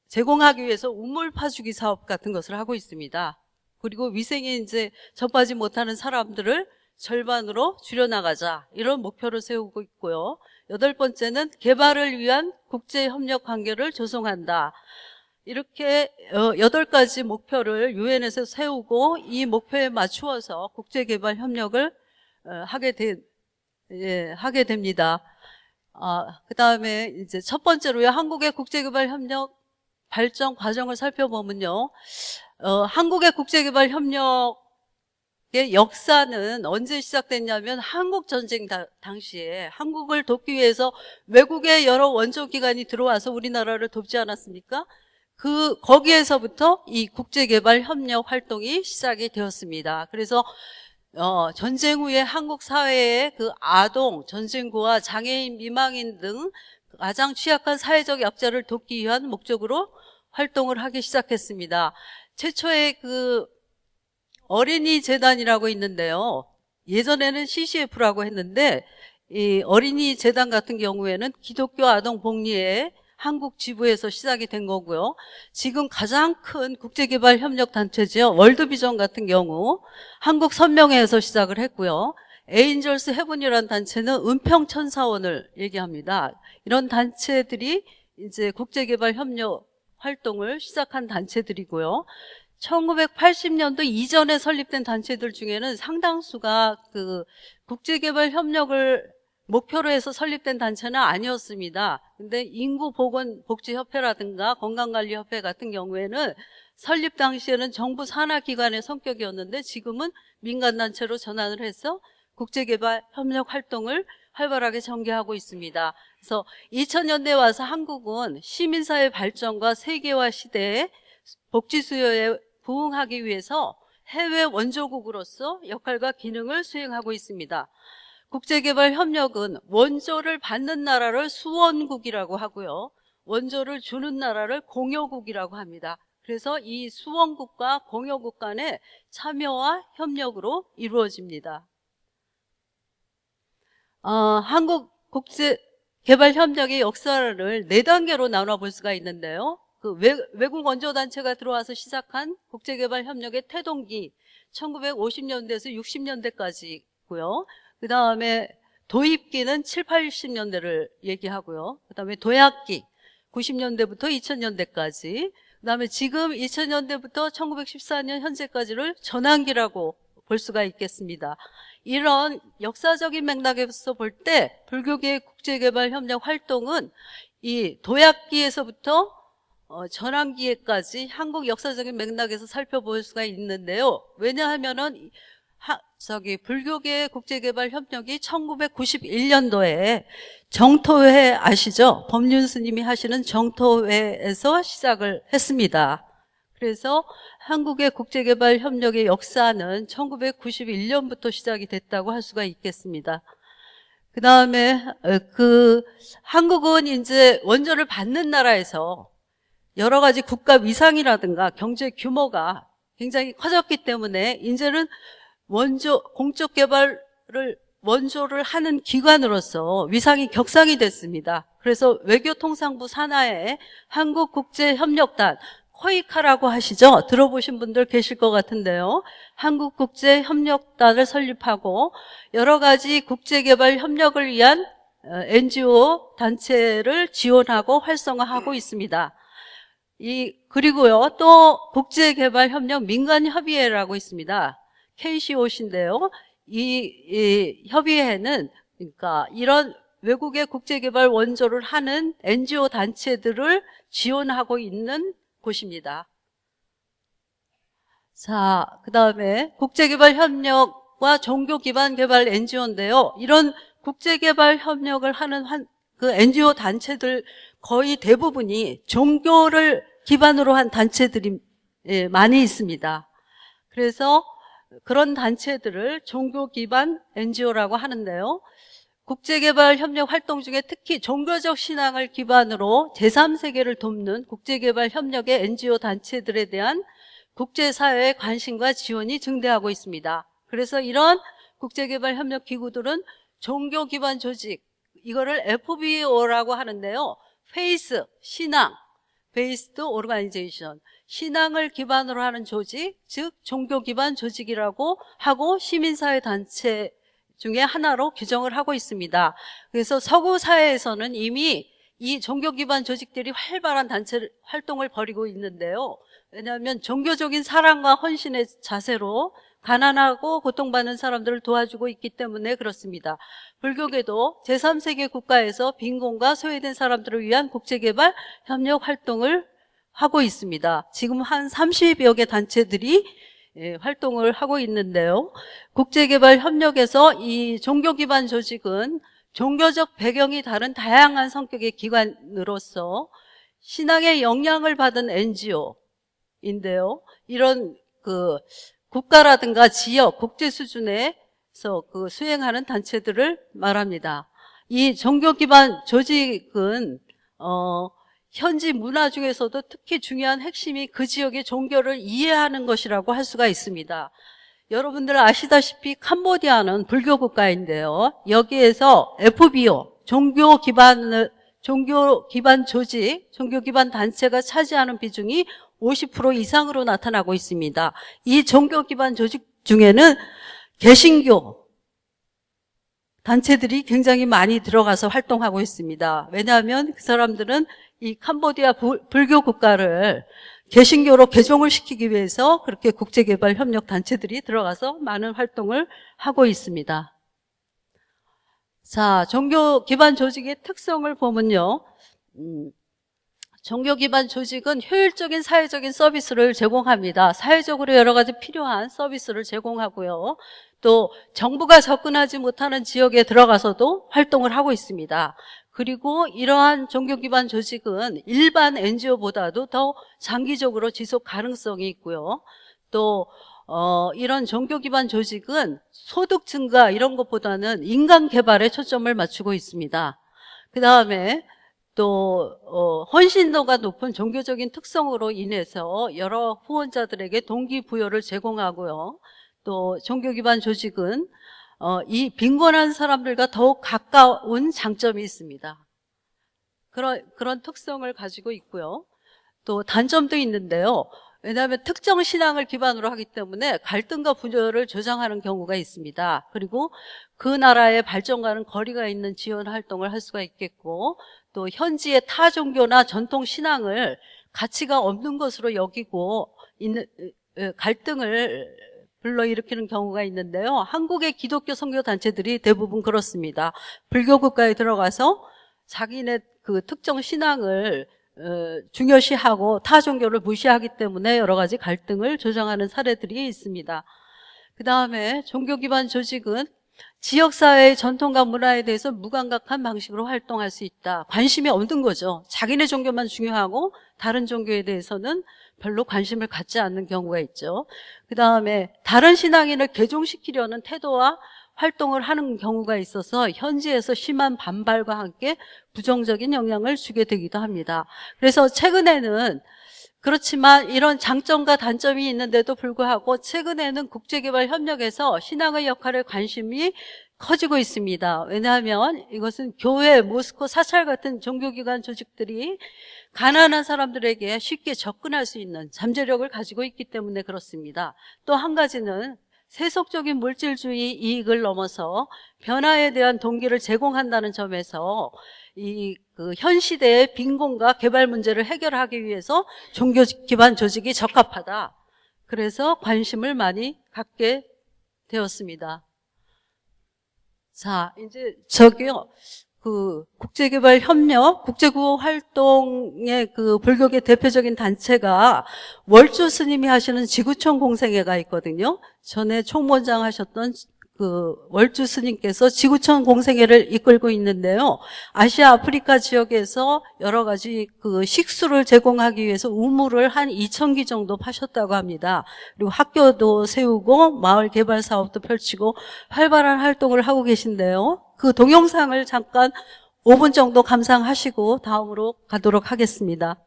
제공하기 위해서 우물 파주기 사업 같은 것을 하고 있습니다. 그리고 위생에 이제 접하지 못하는 사람들을 절반으로 줄여나가자 이런 목표를 세우고 있고요. 여덟 번째는 개발을 위한 국제협력 관계를 조성한다. 이렇게 8가지 목표를 유엔에서 세우고 이 목표에 맞추어서 국제개발협력을 하게 됩니다. 그 다음에 이제 첫 번째로요, 한국의 국제개발협력 발전 과정을 살펴보면요, 한국의 국제개발협력의 역사는 언제 시작됐냐면 한국전쟁 당시에 한국을 돕기 위해서 외국의 여러 원조기관이 들어와서 우리나라를 돕지 않았습니까? 거기에서부터 이 국제개발협력 활동이 시작이 되었습니다. 그래서 전쟁 후에 한국 사회의 그 아동, 전쟁고아, 장애인, 미망인 등 가장 취약한 사회적 약자를 돕기 위한 목적으로 활동을 하기 시작했습니다. 최초의 그 어린이 재단이라고 있는데요. 예전에는 CCF라고 했는데 이 어린이 재단 같은 경우에는 기독교 아동 복리의 한국 지부에서 시작이 된 거고요. 지금 가장 큰 국제개발 협력 단체죠. 월드비전 같은 경우 한국 선명회에서 시작을 했고요. 에인절스 헤븐이라는 단체는 은평천사원을 얘기합니다. 이런 단체들이 이제 국제개발 협력 활동을 시작한 단체들이고요. 1980년도 이전에 설립된 단체들 중에는 상당수가 그 국제개발 협력을 목표로 해서 설립된 단체는 아니었습니다. 근데 인구보건복지협회라든가 건강관리협회 같은 경우에는 설립 당시에는 정부 산하기관의 성격이었는데 지금은 민간단체로 전환을 해서 국제개발 협력 활동을 활발하게 전개하고 있습니다. 그래서 2000년대에 와서 한국은 시민사회 발전과 세계화 시대에 복지 수요에 부응하기 위해서 해외 원조국으로서 역할과 기능을 수행하고 있습니다. 국제개발 협력은 원조를 받는 나라를 수원국이라고 하고요. 원조를 주는 나라를 공여국이라고 합니다. 그래서 이 수원국과 공여국 간의 참여와 협력으로 이루어집니다. 한국 국제개발협력의 역사를 4단계로 나눠볼 수가 있는데요. 그 외국 원조단체가 들어와서 시작한 국제개발협력의 태동기 1950년대에서 60년대까지고요. 그 다음에 도입기는 7, 80년대를 얘기하고요. 그 다음에 도약기 90년대부터 2000년대까지, 그 다음에 지금 2000년대부터 1914년 현재까지를 전환기라고 볼 수가 있겠습니다. 이런 역사적인 맥락에서 볼 때 불교계 국제개발협력 활동은 이 도약기에서부터 전환기에까지 한국 역사적인 맥락에서 살펴볼 수가 있는데요. 왜냐하면은 불교계 국제개발협력이 1991년도에 정토회 아시죠? 법륜 스님이 하시는 정토회에서 시작을 했습니다. 그래서 한국의 국제개발협력의 역사는 1991년부터 시작이 됐다고 할 수가 있겠습니다. 그 다음에 한국은 이제 원조를 받는 나라에서 여러 가지 국가 위상이라든가 경제 규모가 굉장히 커졌기 때문에 이제는 공적 개발을 원조를 하는 기관으로서 위상이 격상이 됐습니다. 그래서 외교통상부 산하에 한국국제협력단, 코이카라고 하시죠? 들어보신 분들 계실 것 같은데요. 한국국제협력단을 설립하고 여러 가지 국제개발 협력을 위한 NGO 단체를 지원하고 활성화하고 있습니다. 그리고요, 또 국제개발협력 민간협의회라고 있습니다. KCOC인데요. 이 협의회는 그러니까 이런 외국의 국제개발 원조를 하는 NGO 단체들을 지원하고 있는 곳입니다. 자, 그 다음에 국제개발 협력과 종교 기반 개발 NGO인데요. 이런 국제개발 협력을 하는 그 NGO 단체들 거의 대부분이 종교를 기반으로 한 단체들이 많이 있습니다. 그래서 그런 단체들을 종교 기반 NGO라고 하는데요. 국제개발 협력 활동 중에 특히 종교적 신앙을 기반으로 제3세계를 돕는 국제개발 협력의 NGO 단체들에 대한 국제사회의 관심과 지원이 증대하고 있습니다. 그래서 이런 국제개발 협력 기구들은 종교 기반 조직, 이거를 FBO라고 하는데요. 페이스, 신앙, Based Organization, 신앙을 기반으로 하는 조직, 즉 종교 기반 조직이라고 하고 시민사회 단체 중에 하나로 규정을 하고 있습니다. 그래서 서구 사회에서는 이미 이 종교 기반 조직들이 활발한 단체 활동을 벌이고 있는데요. 왜냐하면 종교적인 사랑과 헌신의 자세로 가난하고 고통받는 사람들을 도와주고 있기 때문에 그렇습니다. 불교계도 제3세계 국가에서 빈곤과 소외된 사람들을 위한 국제개발 협력 활동을 하고 있습니다. 지금 한 30여 개 단체들이 활동을 하고 있는데요. 국제개발 협력에서 이 종교 기반 조직은 종교적 배경이 다른 다양한 성격의 기관으로서 신앙의 영향을 받은 NGO인데요. 이런 국가라든가 지역, 국제 수준에서 수행하는 단체들을 말합니다. 이 종교 기반 조직은 현지 문화 중에서도 특히 중요한 핵심이 그 지역의 종교를 이해하는 것이라고 할 수가 있습니다. 여러분들 아시다시피 캄보디아는 불교 국가인데요. 여기에서 FBO, 종교 기반 조직, 종교 기반 단체가 차지하는 비중이 50% 이상으로 나타나고 있습니다. 이 종교 기반 조직 중에는 개신교 단체들이 굉장히 많이 들어가서 활동하고 있습니다. 왜냐하면 그 사람들은 이 캄보디아 불교 국가를 개신교로 개종을 시키기 위해서 그렇게 국제개발 협력 단체들이 들어가서 많은 활동을 하고 있습니다. 자, 종교 기반 조직의 특성을 보면요. 종교 기반 조직은 효율적인 사회적인 서비스를 제공합니다. 사회적으로 여러 가지 필요한 서비스를 제공하고요. 또 정부가 접근하지 못하는 지역에 들어가서도 활동을 하고 있습니다. 그리고 이러한 종교 기반 조직은 일반 NGO보다도 더 장기적으로 지속 가능성이 있고요. 또 이런 종교 기반 조직은 소득 증가 이런 것보다는 인간 개발에 초점을 맞추고 있습니다. 그 다음에 또 헌신도가 높은 종교적인 특성으로 인해서 여러 후원자들에게 동기부여를 제공하고요. 또 종교 기반 조직은 이 빈곤한 사람들과 더욱 가까운 장점이 있습니다. 그런 특성을 가지고 있고요. 또 단점도 있는데요. 왜냐하면 특정 신앙을 기반으로 하기 때문에 갈등과 분열을 조장하는 경우가 있습니다. 그리고 그 나라의 발전과는 거리가 있는 지원 활동을 할 수가 있겠고, 또 현지의 타 종교나 전통 신앙을 가치가 없는 것으로 여기고 있는 갈등을 불러일으키는 경우가 있는데요. 한국의 기독교 선교단체들이 대부분 그렇습니다. 불교 국가에 들어가서 자기네 그 특정 신앙을 중요시하고 타 종교를 무시하기 때문에 여러 가지 갈등을 조장하는 사례들이 있습니다. 그 다음에 종교 기반 조직은 지역사회의 전통과 문화에 대해서 무감각한 방식으로 활동할 수 있다. 관심이 없는 거죠. 자기네 종교만 중요하고 다른 종교에 대해서는 별로 관심을 갖지 않는 경우가 있죠. 그 다음에 다른 신앙인을 개종시키려는 태도와 활동을 하는 경우가 있어서 현지에서 심한 반발과 함께 부정적인 영향을 주게 되기도 합니다. 그래서 최근에는 그렇지만 이런 장점과 단점이 있는데도 불구하고 최근에는 국제개발협력에서 신앙의 역할에 관심이 커지고 있습니다. 왜냐하면 이것은 교회, 모스코, 사찰 같은 종교기관 조직들이 가난한 사람들에게 쉽게 접근할 수 있는 잠재력을 가지고 있기 때문에 그렇습니다. 또 한 가지는 세속적인 물질주의 이익을 넘어서 변화에 대한 동기를 제공한다는 점에서 현 시대의 빈곤과 개발 문제를 해결하기 위해서 종교 기반 조직이 적합하다. 그래서 관심을 많이 갖게 되었습니다. 자, 이제 저기요. 국제개발협력, 국제구호 활동의 불교계 대표적인 단체가 월주 스님이 하시는 지구촌 공생회가 있거든요. 전에 총무원장 하셨던 월주 스님께서 지구촌 공생회를 이끌고 있는데요. 아시아, 아프리카 지역에서 여러 가지 식수를 제공하기 위해서 우물을 한 2,000기 정도 파셨다고 합니다. 그리고 학교도 세우고 마을 개발 사업도 펼치고 활발한 활동을 하고 계신데요. 그 동영상을 잠깐 5분 정도 감상하시고 다음으로 가도록 하겠습니다.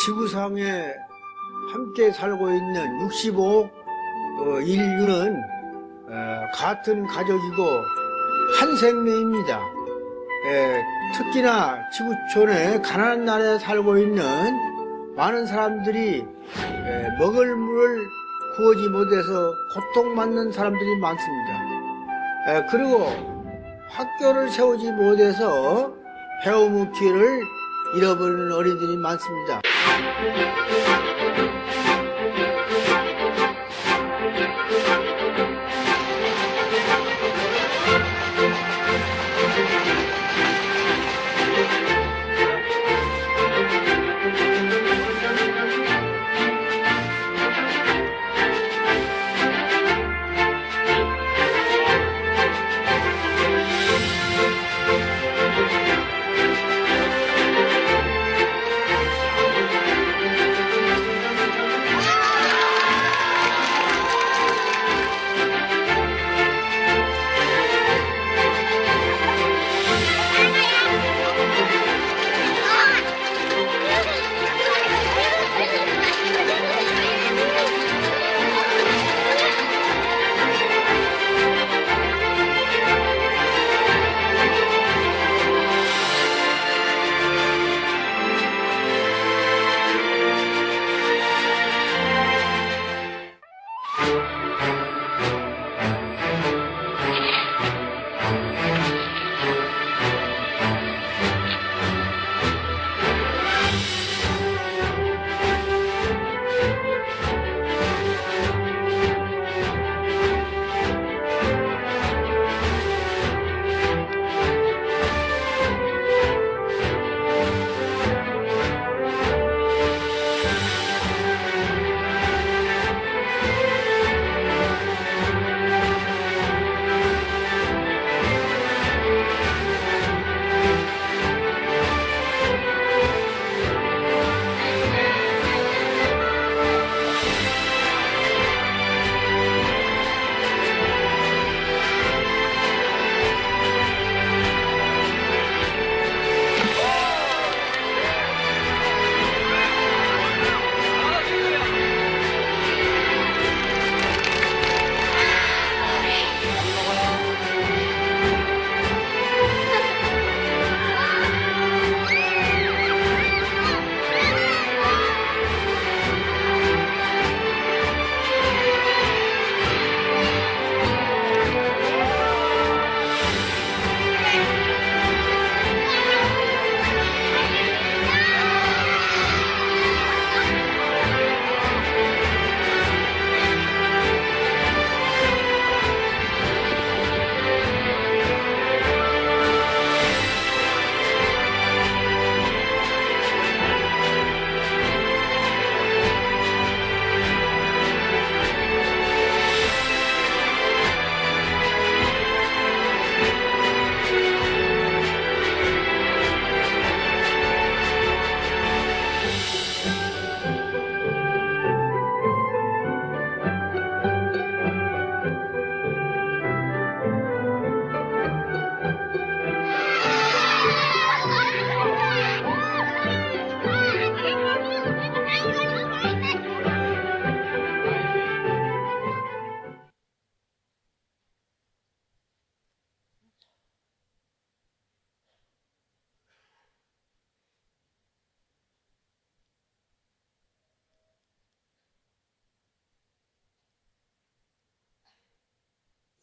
지구상에 함께 살고 있는 65 인류는 같은 가족이고 한 생명입니다. 특히나 지구촌의 가난한 나라에 살고 있는 많은 사람들이 먹을 물을 구하지 못해서 고통받는 사람들이 많습니다. 그리고 학교를 세우지 못해서 배움의 기회를 잃어버리는 어린이들이 많습니다.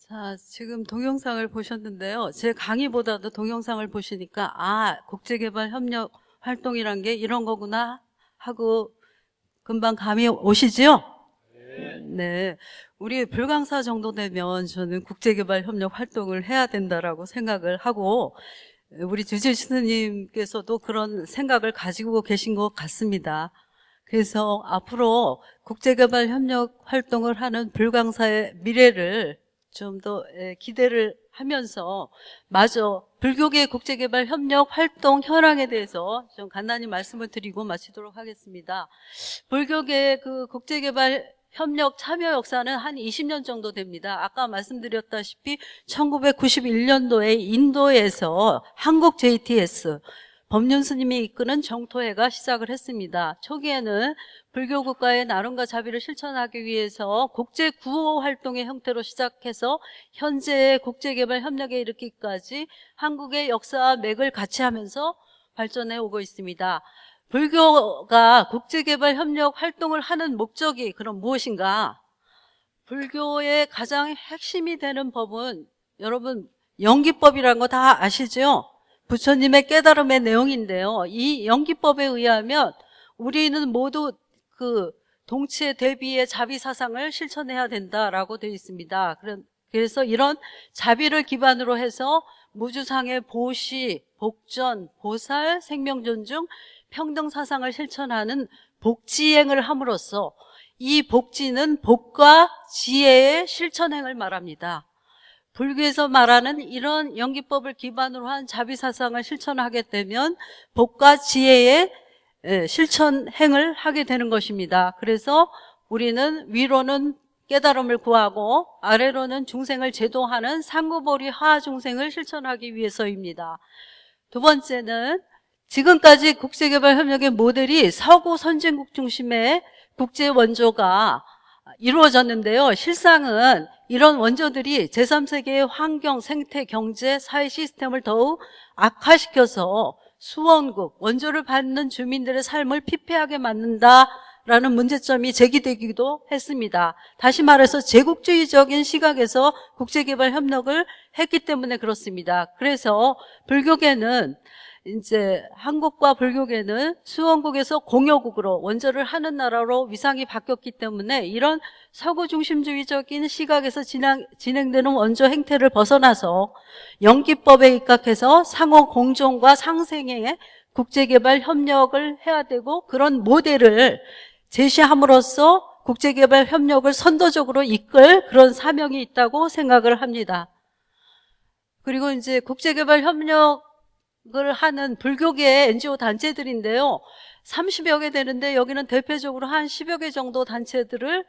자, 지금 동영상을 보셨는데요. 제 강의보다도 동영상을 보시니까, 아, 국제개발협력 활동이란 게 이런 거구나 하고 금방 감이 오시죠? 네. 우리 불강사 정도 되면 저는 국제개발협력 활동을 해야 된다라고 생각을 하고, 우리 주지 스님께서도 그런 생각을 가지고 계신 것 같습니다. 그래서 앞으로 국제개발협력 활동을 하는 불강사의 미래를 좀 더 기대를 하면서 마저 불교계 국제개발협력 활동 현황에 대해서 좀 간단히 말씀을 드리고 마치도록 하겠습니다. 불교계 그 국제개발협력 참여 역사는 한 20년 정도 됩니다. 아까 말씀드렸다시피 1991년도에 인도에서 한국 JTS 법륜 스님이 이끄는 정토회가 시작을 했습니다. 초기에는 불교 국가의 나눔과 자비를 실천하기 위해서 국제 구호 활동의 형태로 시작해서 현재의 국제개발 협력에 이르기까지 한국의 역사와 맥을 같이 하면서 발전해 오고 있습니다. 불교가 국제개발 협력 활동을 하는 목적이 그럼 무엇인가? 불교의 가장 핵심이 되는 법은 여러분 영기법이라는 거 다 아시죠? 부처님의 깨달음의 내용인데요. 이 연기법에 의하면 우리는 모두 그 동체 대비의 자비 사상을 실천해야 된다라고 되어 있습니다. 그래서 이런 자비를 기반으로 해서 무주상의 보시, 복전, 보살, 생명존중, 평등 사상을 실천하는 복지행을 함으로써 이 복지는 복과 지혜의 실천행을 말합니다. 불교에서 말하는 이런 연기법을 기반으로 한 자비 사상을 실천하게 되면 복과 지혜의 실천행을 하게 되는 것입니다. 그래서 우리는 위로는 깨달음을 구하고 아래로는 중생을 제도하는 상구보리 하중생을 실천하기 위해서입니다. 두 번째는 지금까지 국제개발협력의 모델이 서구 선진국 중심의 국제 원조가 이루어졌는데요. 실상은 이런 원조들이 제3세계의 환경, 생태, 경제, 사회 시스템을 더욱 악화시켜서 수원국, 원조를 받는 주민들의 삶을 피폐하게 만든다라는 문제점이 제기되기도 했습니다. 다시 말해서 제국주의적인 시각에서 국제개발협력을 했기 때문에 그렇습니다. 그래서 불교계는 이제 한국과 불교계는 수원국에서 공여국으로 원조를 하는 나라로 위상이 바뀌었기 때문에 이런 서구 중심주의적인 시각에서 진행되는 원조 행태를 벗어나서 연기법에 입각해서 상호 공존과 상생의 국제개발 협력을 해야 되고 그런 모델을 제시함으로써 국제개발 협력을 선도적으로 이끌 그런 사명이 있다고 생각을 합니다. 그리고 이제 국제개발 협력 을 하는 불교계의 NGO 단체들인데요. 30여 개 되는데 여기는 대표적으로 한 10여 개 정도 단체들을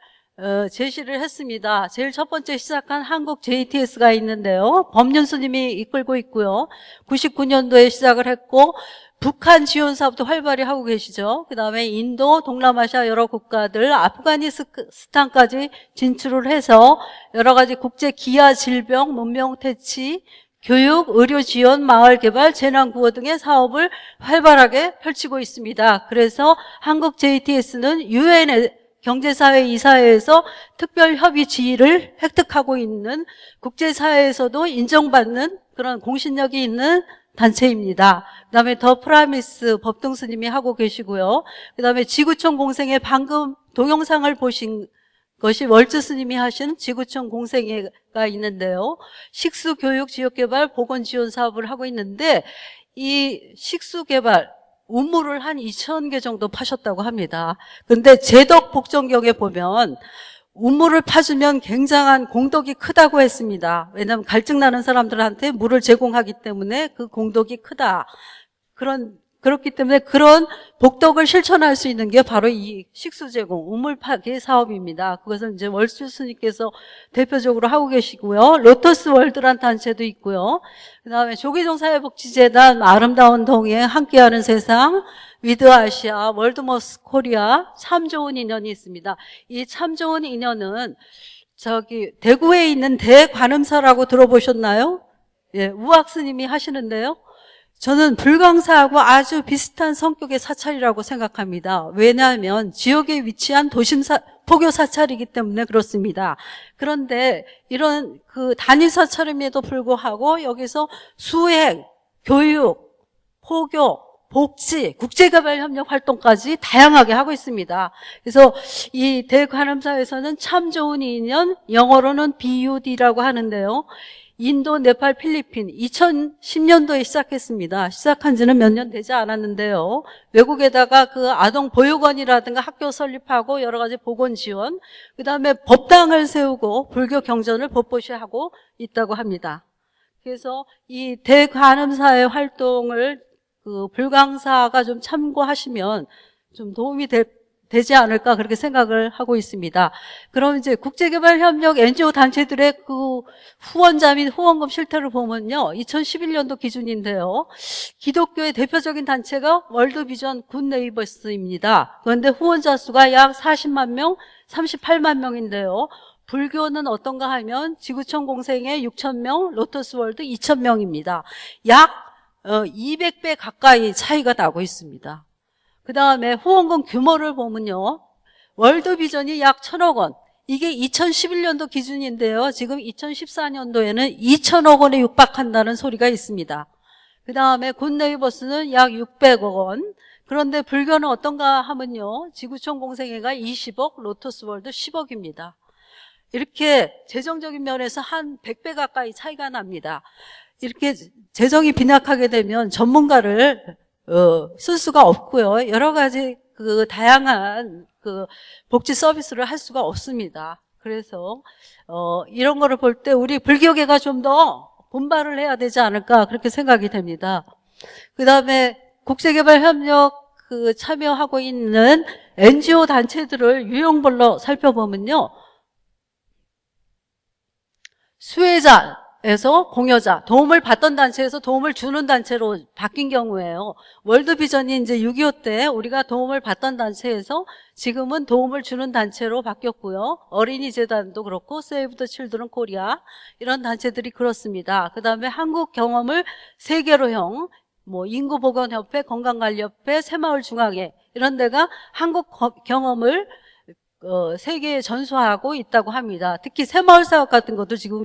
제시를 했습니다. 제일 첫 번째 시작한 한국 JTS가 있는데요. 법륜스님이 이끌고 있고요. 99년도에 시작을 했고 북한 지원 사업도 활발히 하고 계시죠. 그 다음에 인도, 동남아시아 여러 국가들, 아프가니스탄까지 진출을 해서 여러 가지 국제 기아 질병, 문명 퇴치, 교육, 의료 지원, 마을 개발, 재난 구호 등의 사업을 활발하게 펼치고 있습니다. 그래서 한국 JTS는 UN 경제사회 이사회에서 특별 협의 지위를 획득하고 있는 국제사회에서도 인정받는 그런 공신력이 있는 단체입니다. 그 다음에 더 프라미스 법등스님이 하고 계시고요. 그 다음에 지구촌 공생의 방금 동영상을 보신 것이 월즈 스님이 하신 지구촌 공생회가 있는데요. 식수교육, 지역개발, 보건지원 사업을 하고 있는데 이 식수개발, 우물을 한 2,000개 정도 파셨다고 합니다. 그런데 제덕 복정경에 보면 우물을 파주면 굉장한 공덕이 크다고 했습니다. 왜냐하면 갈증 나는 사람들한테 물을 제공하기 때문에 그 공덕이 크다. 그렇기 때문에 그런 복덕을 실천할 수 있는 게 바로 이 식수 제공, 우물 파기 사업입니다. 그것은 이제 월주 스님께서 대표적으로 하고 계시고요. 로터스 월드란 단체도 있고요. 그 다음에 조계종 사회복지재단, 아름다운 동행, 함께하는 세상, 위드 아시아, 월드머스 코리아, 참 좋은 인연이 있습니다. 이 참 좋은 인연은 대구에 있는 대관음사라고 들어보셨나요? 예, 우악 스님이 하시는데요. 저는 불광사하고 아주 비슷한 성격의 사찰이라고 생각합니다. 왜냐하면 지역에 위치한 포교 사찰이기 때문에 그렇습니다. 그런데 이런 그 단일 사찰임에도 불구하고 여기서 수행, 교육, 포교, 복지, 국제개발 협력 활동까지 다양하게 하고 있습니다. 그래서 이 대관음사에서는 참 좋은 인연, 영어로는 BUD라고 하는데요. 인도, 네팔, 필리핀 2010년도에 시작했습니다. 시작한 지는 몇 년 되지 않았는데요. 외국에다가 그 아동 보육원이라든가 학교 설립하고 여러 가지 보건 지원, 그 다음에 법당을 세우고 불교 경전을 법보시 하고 있다고 합니다. 그래서 이 대관음사의 활동을 그 불광사가 좀 참고하시면 좀 도움이 되지 않을까 그렇게 생각을 하고 있습니다. 그럼 이제 국제개발협력 NGO 단체들의 그 후원자 및 후원금 실태를 보면요. 2011년도 기준인데요. 기독교의 대표적인 단체가 월드비전 굿네이버스입니다. 그런데 후원자 수가 약 40만 명, 38만 명인데요. 불교는 어떤가 하면 지구촌 공생회 6,000명, 로터스월드 2,000명입니다. 약 200배 가까이 차이가 나고 있습니다. 그 다음에 후원금 규모를 보면요. 월드비전이 약 1,000억 원. 이게 2011년도 기준인데요. 지금 2014년도에는 2,000억 원에 육박한다는 소리가 있습니다. 그 다음에 굿네이버스는 약 600억 원. 그런데 불교는 어떤가 하면요. 지구촌 공생회가 20억, 로터스월드 10억입니다. 이렇게 재정적인 면에서 한 100배 가까이 차이가 납니다. 이렇게 재정이 빈약하게 되면 전문가를 쓸 수가 없고요. 여러 가지 그 다양한 그 복지 서비스를 할 수가 없습니다. 그래서 이런 거를 볼 때 우리 불교계가 좀 더 분발을 해야 되지 않을까 그렇게 생각이 됩니다. 그다음에 국제개발협력 참여하고 있는 NGO 단체들을 유형별로 살펴보면요. 수혜자에서 공여자, 도움을 받던 단체에서 도움을 주는 단체로 바뀐 경우에요. 월드비전이 이제 6.25 때 우리가 도움을 받던 단체에서 지금은 도움을 주는 단체로 바뀌었고요. 어린이재단도 그렇고 세이브 더 칠드런 코리아 이런 단체들이 그렇습니다. 그다음에 한국 경험을 세계로형 인구보건협회, 건강관리협회, 새마을중앙회 이런 데가 한국 경험을 세계에 전수하고 있다고 합니다. 특히 새마을사업 같은 것도 지금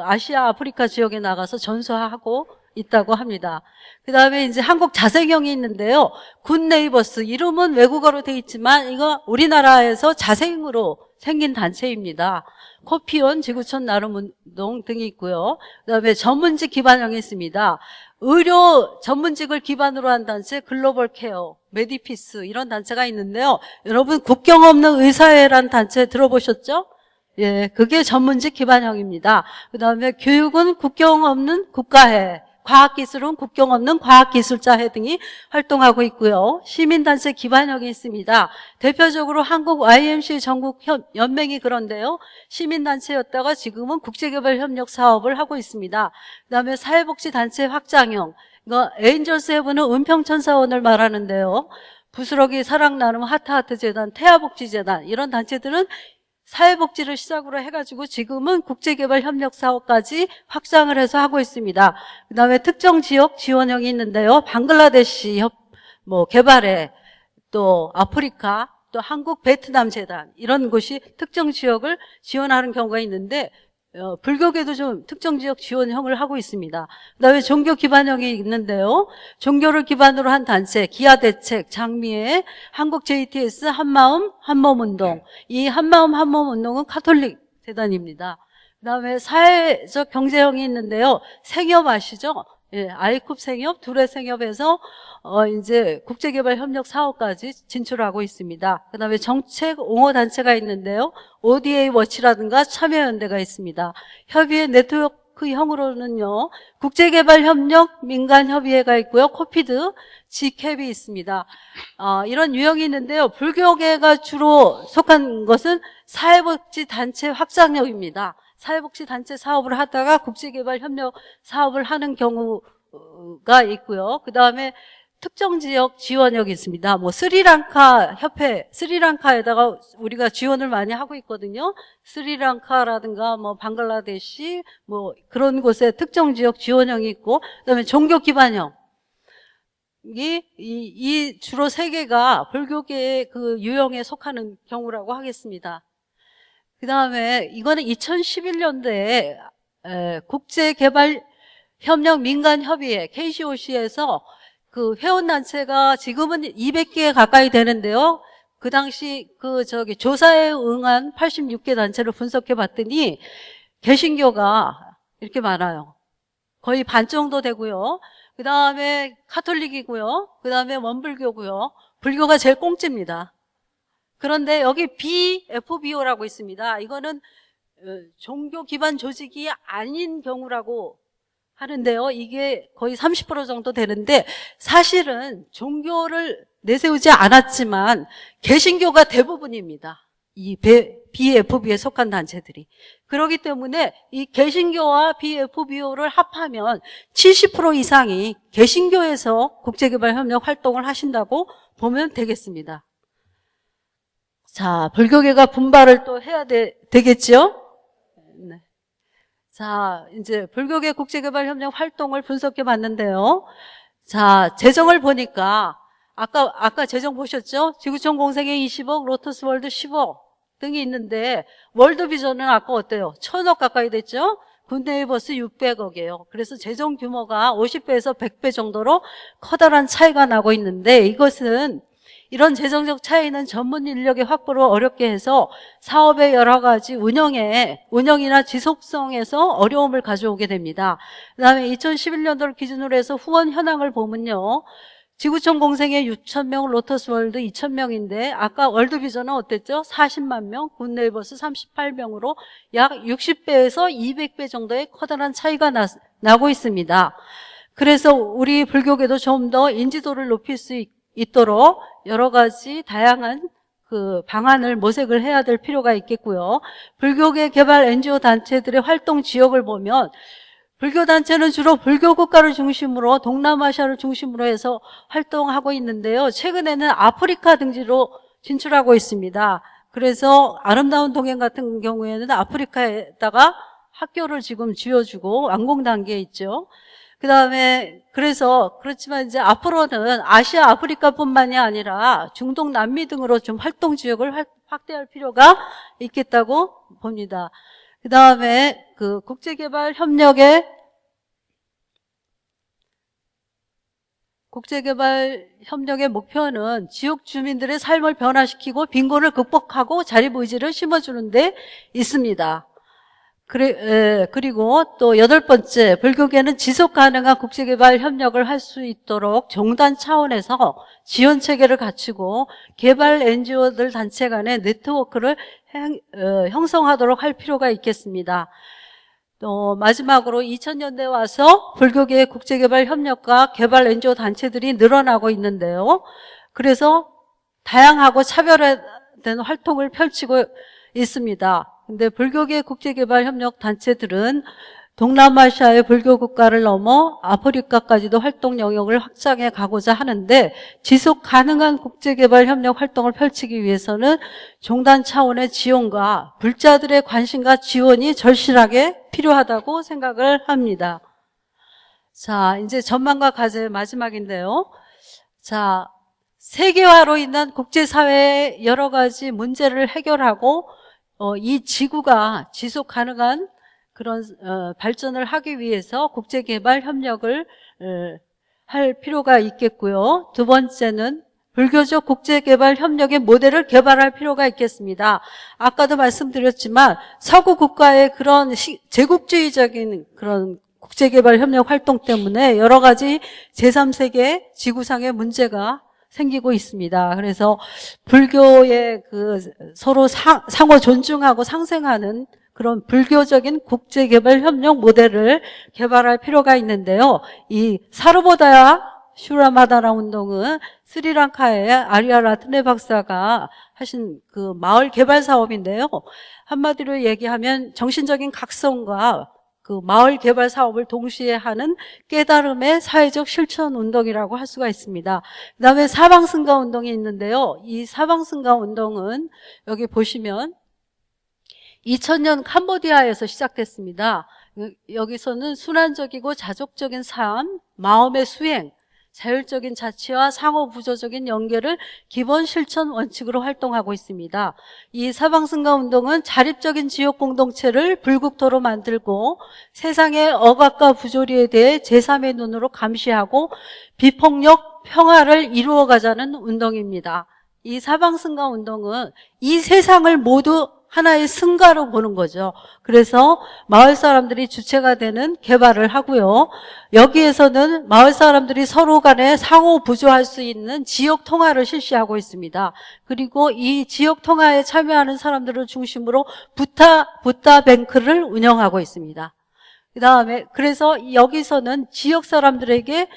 아시아, 아프리카 지역에 나가서 전수하고 있다고 합니다. 그 다음에 이제 한국 자생형이 있는데요. 굿네이버스 이름은 외국어로 돼 있지만 이거 우리나라에서 자생으로 생긴 단체입니다. 코피온, 지구촌 나눔운동 등이 있고요. 그 다음에 전문직 기반형이 있습니다. 의료 전문직을 기반으로 한 단체 글로벌 케어, 메디피스 이런 단체가 있는데요. 여러분 국경 없는 의사회란 단체 들어보셨죠? 예, 그게 전문직 기반형입니다. 그다음에 교육은 국경 없는 국가회, 과학기술은 국경 없는 과학기술자회 등이 활동하고 있고요. 시민단체 기반형이 있습니다. 대표적으로 한국 YMCA 전국 연맹이 그런데요. 시민단체였다가 지금은 국제개발협력 사업을 하고 있습니다. 그다음에 사회복지단체 확장형, 이거 에인절스 헤븐은 은평천사원을 말하는데요. 부스러기 사랑나눔 하트하트재단, 태아복지재단 이런 단체들은 사회복지를 시작으로 해가지고 지금은 국제개발협력사업까지 확장을 해서 하고 있습니다. 그 다음에 특정 지역 지원형이 있는데요. 방글라데시 개발회, 또 아프리카, 또 한국 베트남 재단 이런 곳이 특정 지역을 지원하는 경우가 있는데 불교계도 좀 특정 지역 지원형을 하고 있습니다. 그다음에 종교 기반형이 있는데요. 종교를 기반으로 한 단체, 기아대책, 장미애, 한국 JTS, 한마음, 한몸운동. 이 한마음, 한몸운동은 카톨릭 재단입니다. 그다음에 사회적 경제형이 있는데요. 생협 아시죠? 예, 아이쿱 생협, 두레 생협에서 이제 국제개발협력 사업까지 진출하고 있습니다. 그다음에 정책 옹호 단체가 있는데요. ODA 워치라든가 참여연대가 있습니다. 협의회 네트워크형으로는요. 국제개발협력 민간협의회가 있고요. 코피드, 지캡이 있습니다. 이런 유형이 있는데요. 불교계가 주로 속한 것은 사회복지단체 확장력입니다. 사회복지단체 사업을 하다가 국제개발협력 사업을 하는 경우가 있고요. 그 다음에 특정 지역 지원력이 있습니다. 스리랑카 협회, 스리랑카에다가 우리가 지원을 많이 하고 있거든요. 스리랑카라든가 방글라데시 그런 곳에 특정 지역 지원형이 있고, 그다음에 종교 기반형. 이 주로 세 개가 불교계의 그 유형에 속하는 경우라고 하겠습니다. 그 다음에 이거는 2011년도에 국제개발협력 민간협의회 KCOC에서 그 회원단체가 지금은 200개 가까이 되는데요. 그 당시 조사에 응한 86개 단체를 분석해 봤더니 개신교가 이렇게 많아요. 거의 반 정도 되고요. 그 다음에 카톨릭이고요. 그 다음에 원불교고요. 불교가 제일 꽁찌입니다. 그런데 여기 BFBO라고 있습니다. 이거는 종교 기반 조직이 아닌 경우라고 하는데요. 이게 거의 30% 정도 되는데 사실은 종교를 내세우지 않았지만 개신교가 대부분입니다. 이 BFB에 속한 단체들이. 그렇기 때문에 이 개신교와 BFBO를 합하면 70% 이상이 개신교에서 국제개발협력 활동을 하신다고 보면 되겠습니다. 자, 불교계가 분발을 또 해야 되겠죠? 네. 자, 이제 불교계 국제개발협력 활동을 분석해 봤는데요. 자, 재정을 보니까 아까 재정 보셨죠? 지구촌 공생회 20억, 로터스월드 10억 등이 있는데 월드비전은 아까 어때요? 1,000억 가까이 됐죠? 굿네이버스 600억이에요. 그래서 재정 규모가 50배에서 100배 정도로 커다란 차이가 나고 있는데, 이것은 이런 재정적 차이는 전문 인력의 확보를 어렵게 해서 사업의 여러 가지 운영이나 지속성에서 어려움을 가져오게 됩니다. 그다음에 2011년도를 기준으로 해서 후원 현황을 보면요. 지구촌 공생애 6,000명, 로터스월드 2,000명인데 아까 월드비전은 어땠죠? 40만 명, 굿네이버스 38명으로 약 60배에서 200배 정도의 커다란 차이가 나고 있습니다. 그래서 우리 불교계도 좀 더 인지도를 높일 수 있도록 여러 가지 다양한 그 방안을 모색을 해야 될 필요가 있겠고요. 불교계 개발 NGO 단체들의 활동 지역을 보면 불교 단체는 주로 불교 국가를 중심으로 동남아시아를 중심으로 해서 활동하고 있는데요. 최근에는 아프리카 등지로 진출하고 있습니다. 그래서 아름다운 동행 같은 경우에는 아프리카에다가 학교를 지금 지어주고 완공 단계에 있죠. 그다음에 그렇지만 이제 앞으로는 아시아, 아프리카뿐만이 아니라 중동, 남미 등으로 좀 활동 지역을 확대할 필요가 있겠다고 봅니다. 그다음에 그 국제개발 협력의 목표는 지역 주민들의 삶을 변화시키고 빈곤을 극복하고 자립의지를 심어주는 데 있습니다. 그리고 또 8번째, 불교계는 지속 가능한 국제개발 협력을 할 수 있도록 종단 차원에서 지원 체계를 갖추고 개발 NGO들 단체 간의 네트워크를 형성하도록 할 필요가 있겠습니다. 또 마지막으로 2000년대 와서 불교계의 국제개발 협력과 개발 NGO 단체들이 늘어나고 있는데요. 그래서 다양하고 차별화된 활동을 펼치고 있습니다. 근데 불교계 국제개발 협력 단체들은 동남아시아의 불교 국가를 넘어 아프리카까지도 활동 영역을 확장해 가고자 하는데, 지속 가능한 국제개발 협력 활동을 펼치기 위해서는 종단 차원의 지원과 불자들의 관심과 지원이 절실하게 필요하다고 생각을 합니다. 자, 이제 전망과 과제 마지막인데요. 자, 세계화로 인한 국제사회의 여러 가지 문제를 해결하고 이 지구가 지속 가능한 그런 발전을 하기 위해서 국제개발 협력을 할 필요가 있겠고요. 두 번째는 불교적 국제개발 협력의 모델을 개발할 필요가 있겠습니다. 아까도 말씀드렸지만 서구 국가의 그런 제국주의적인 그런 국제개발 협력 활동 때문에 여러 가지 제3세계 지구상의 문제가 생기고 있습니다. 그래서 불교의 그 서로 상호 존중하고 상생하는 그런 불교적인 국제개발 협력 모델을 개발할 필요가 있는데요. 이 사르보다야 슈라마다라 운동은 스리랑카의 아리아라트네 박사가 하신 그 마을 개발 사업인데요. 한마디로 얘기하면 정신적인 각성과 그 마을 개발 사업을 동시에 하는 깨달음의 사회적 실천 운동이라고 할 수가 있습니다. 그 다음에 사방승가 운동이 있는데요. 이 사방승가 운동은 여기 보시면 2000년 캄보디아에서 시작됐습니다. 여기서는 순환적이고 자족적인 삶, 마음의 수행, 자율적인 자치와 상호 부조적인 연계를 기본 실천 원칙으로 활동하고 있습니다. 이 사방승가 운동은 자립적인 지역 공동체를 불국토로 만들고 세상의 억압과 부조리에 대해 제3의 눈으로 감시하고 비폭력 평화를 이루어가자는 운동입니다. 이 사방승가 운동은 이 세상을 모두 하나의 승가로 보는 거죠. 그래서 마을 사람들이 주체가 되는 개발을 하고요. 여기에서는 마을 사람들이 서로 간에 상호 부조할 수 있는 지역 통화를 실시하고 있습니다. 그리고 이 지역 통화에 참여하는 사람들을 중심으로 부타 뱅크를 운영하고 있습니다. 그 다음에 그래서 여기서는 지역 사람들에게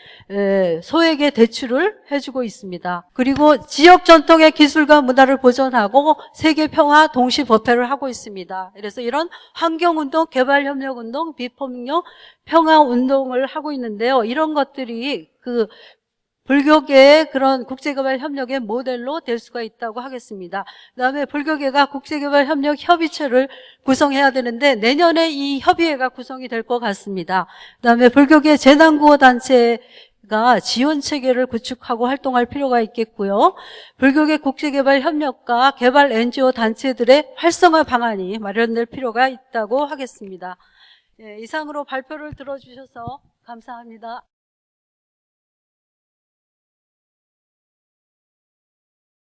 소액의 대출을 해주고 있습니다. 그리고 지역 전통의 기술과 문화를 보존하고 세계 평화 동시 보패를 하고 있습니다. 그래서 이런 환경운동, 개발협력운동, 비폭력 평화운동을 하고 있는데요. 이런 것들이 그 불교계의 그런 국제개발 협력의 모델로 될 수가 있다고 하겠습니다. 그다음에 불교계가 국제개발 협력 협의체를 구성해야 되는데 내년에 이 협의회가 구성이 될 것 같습니다. 그다음에 불교계 재난구호 단체가 지원 체계를 구축하고 활동할 필요가 있겠고요. 불교계 국제개발 협력과 개발 NGO 단체들의 활성화 방안이 마련될 필요가 있다고 하겠습니다. 예, 이상으로 발표를 들어주셔서 감사합니다.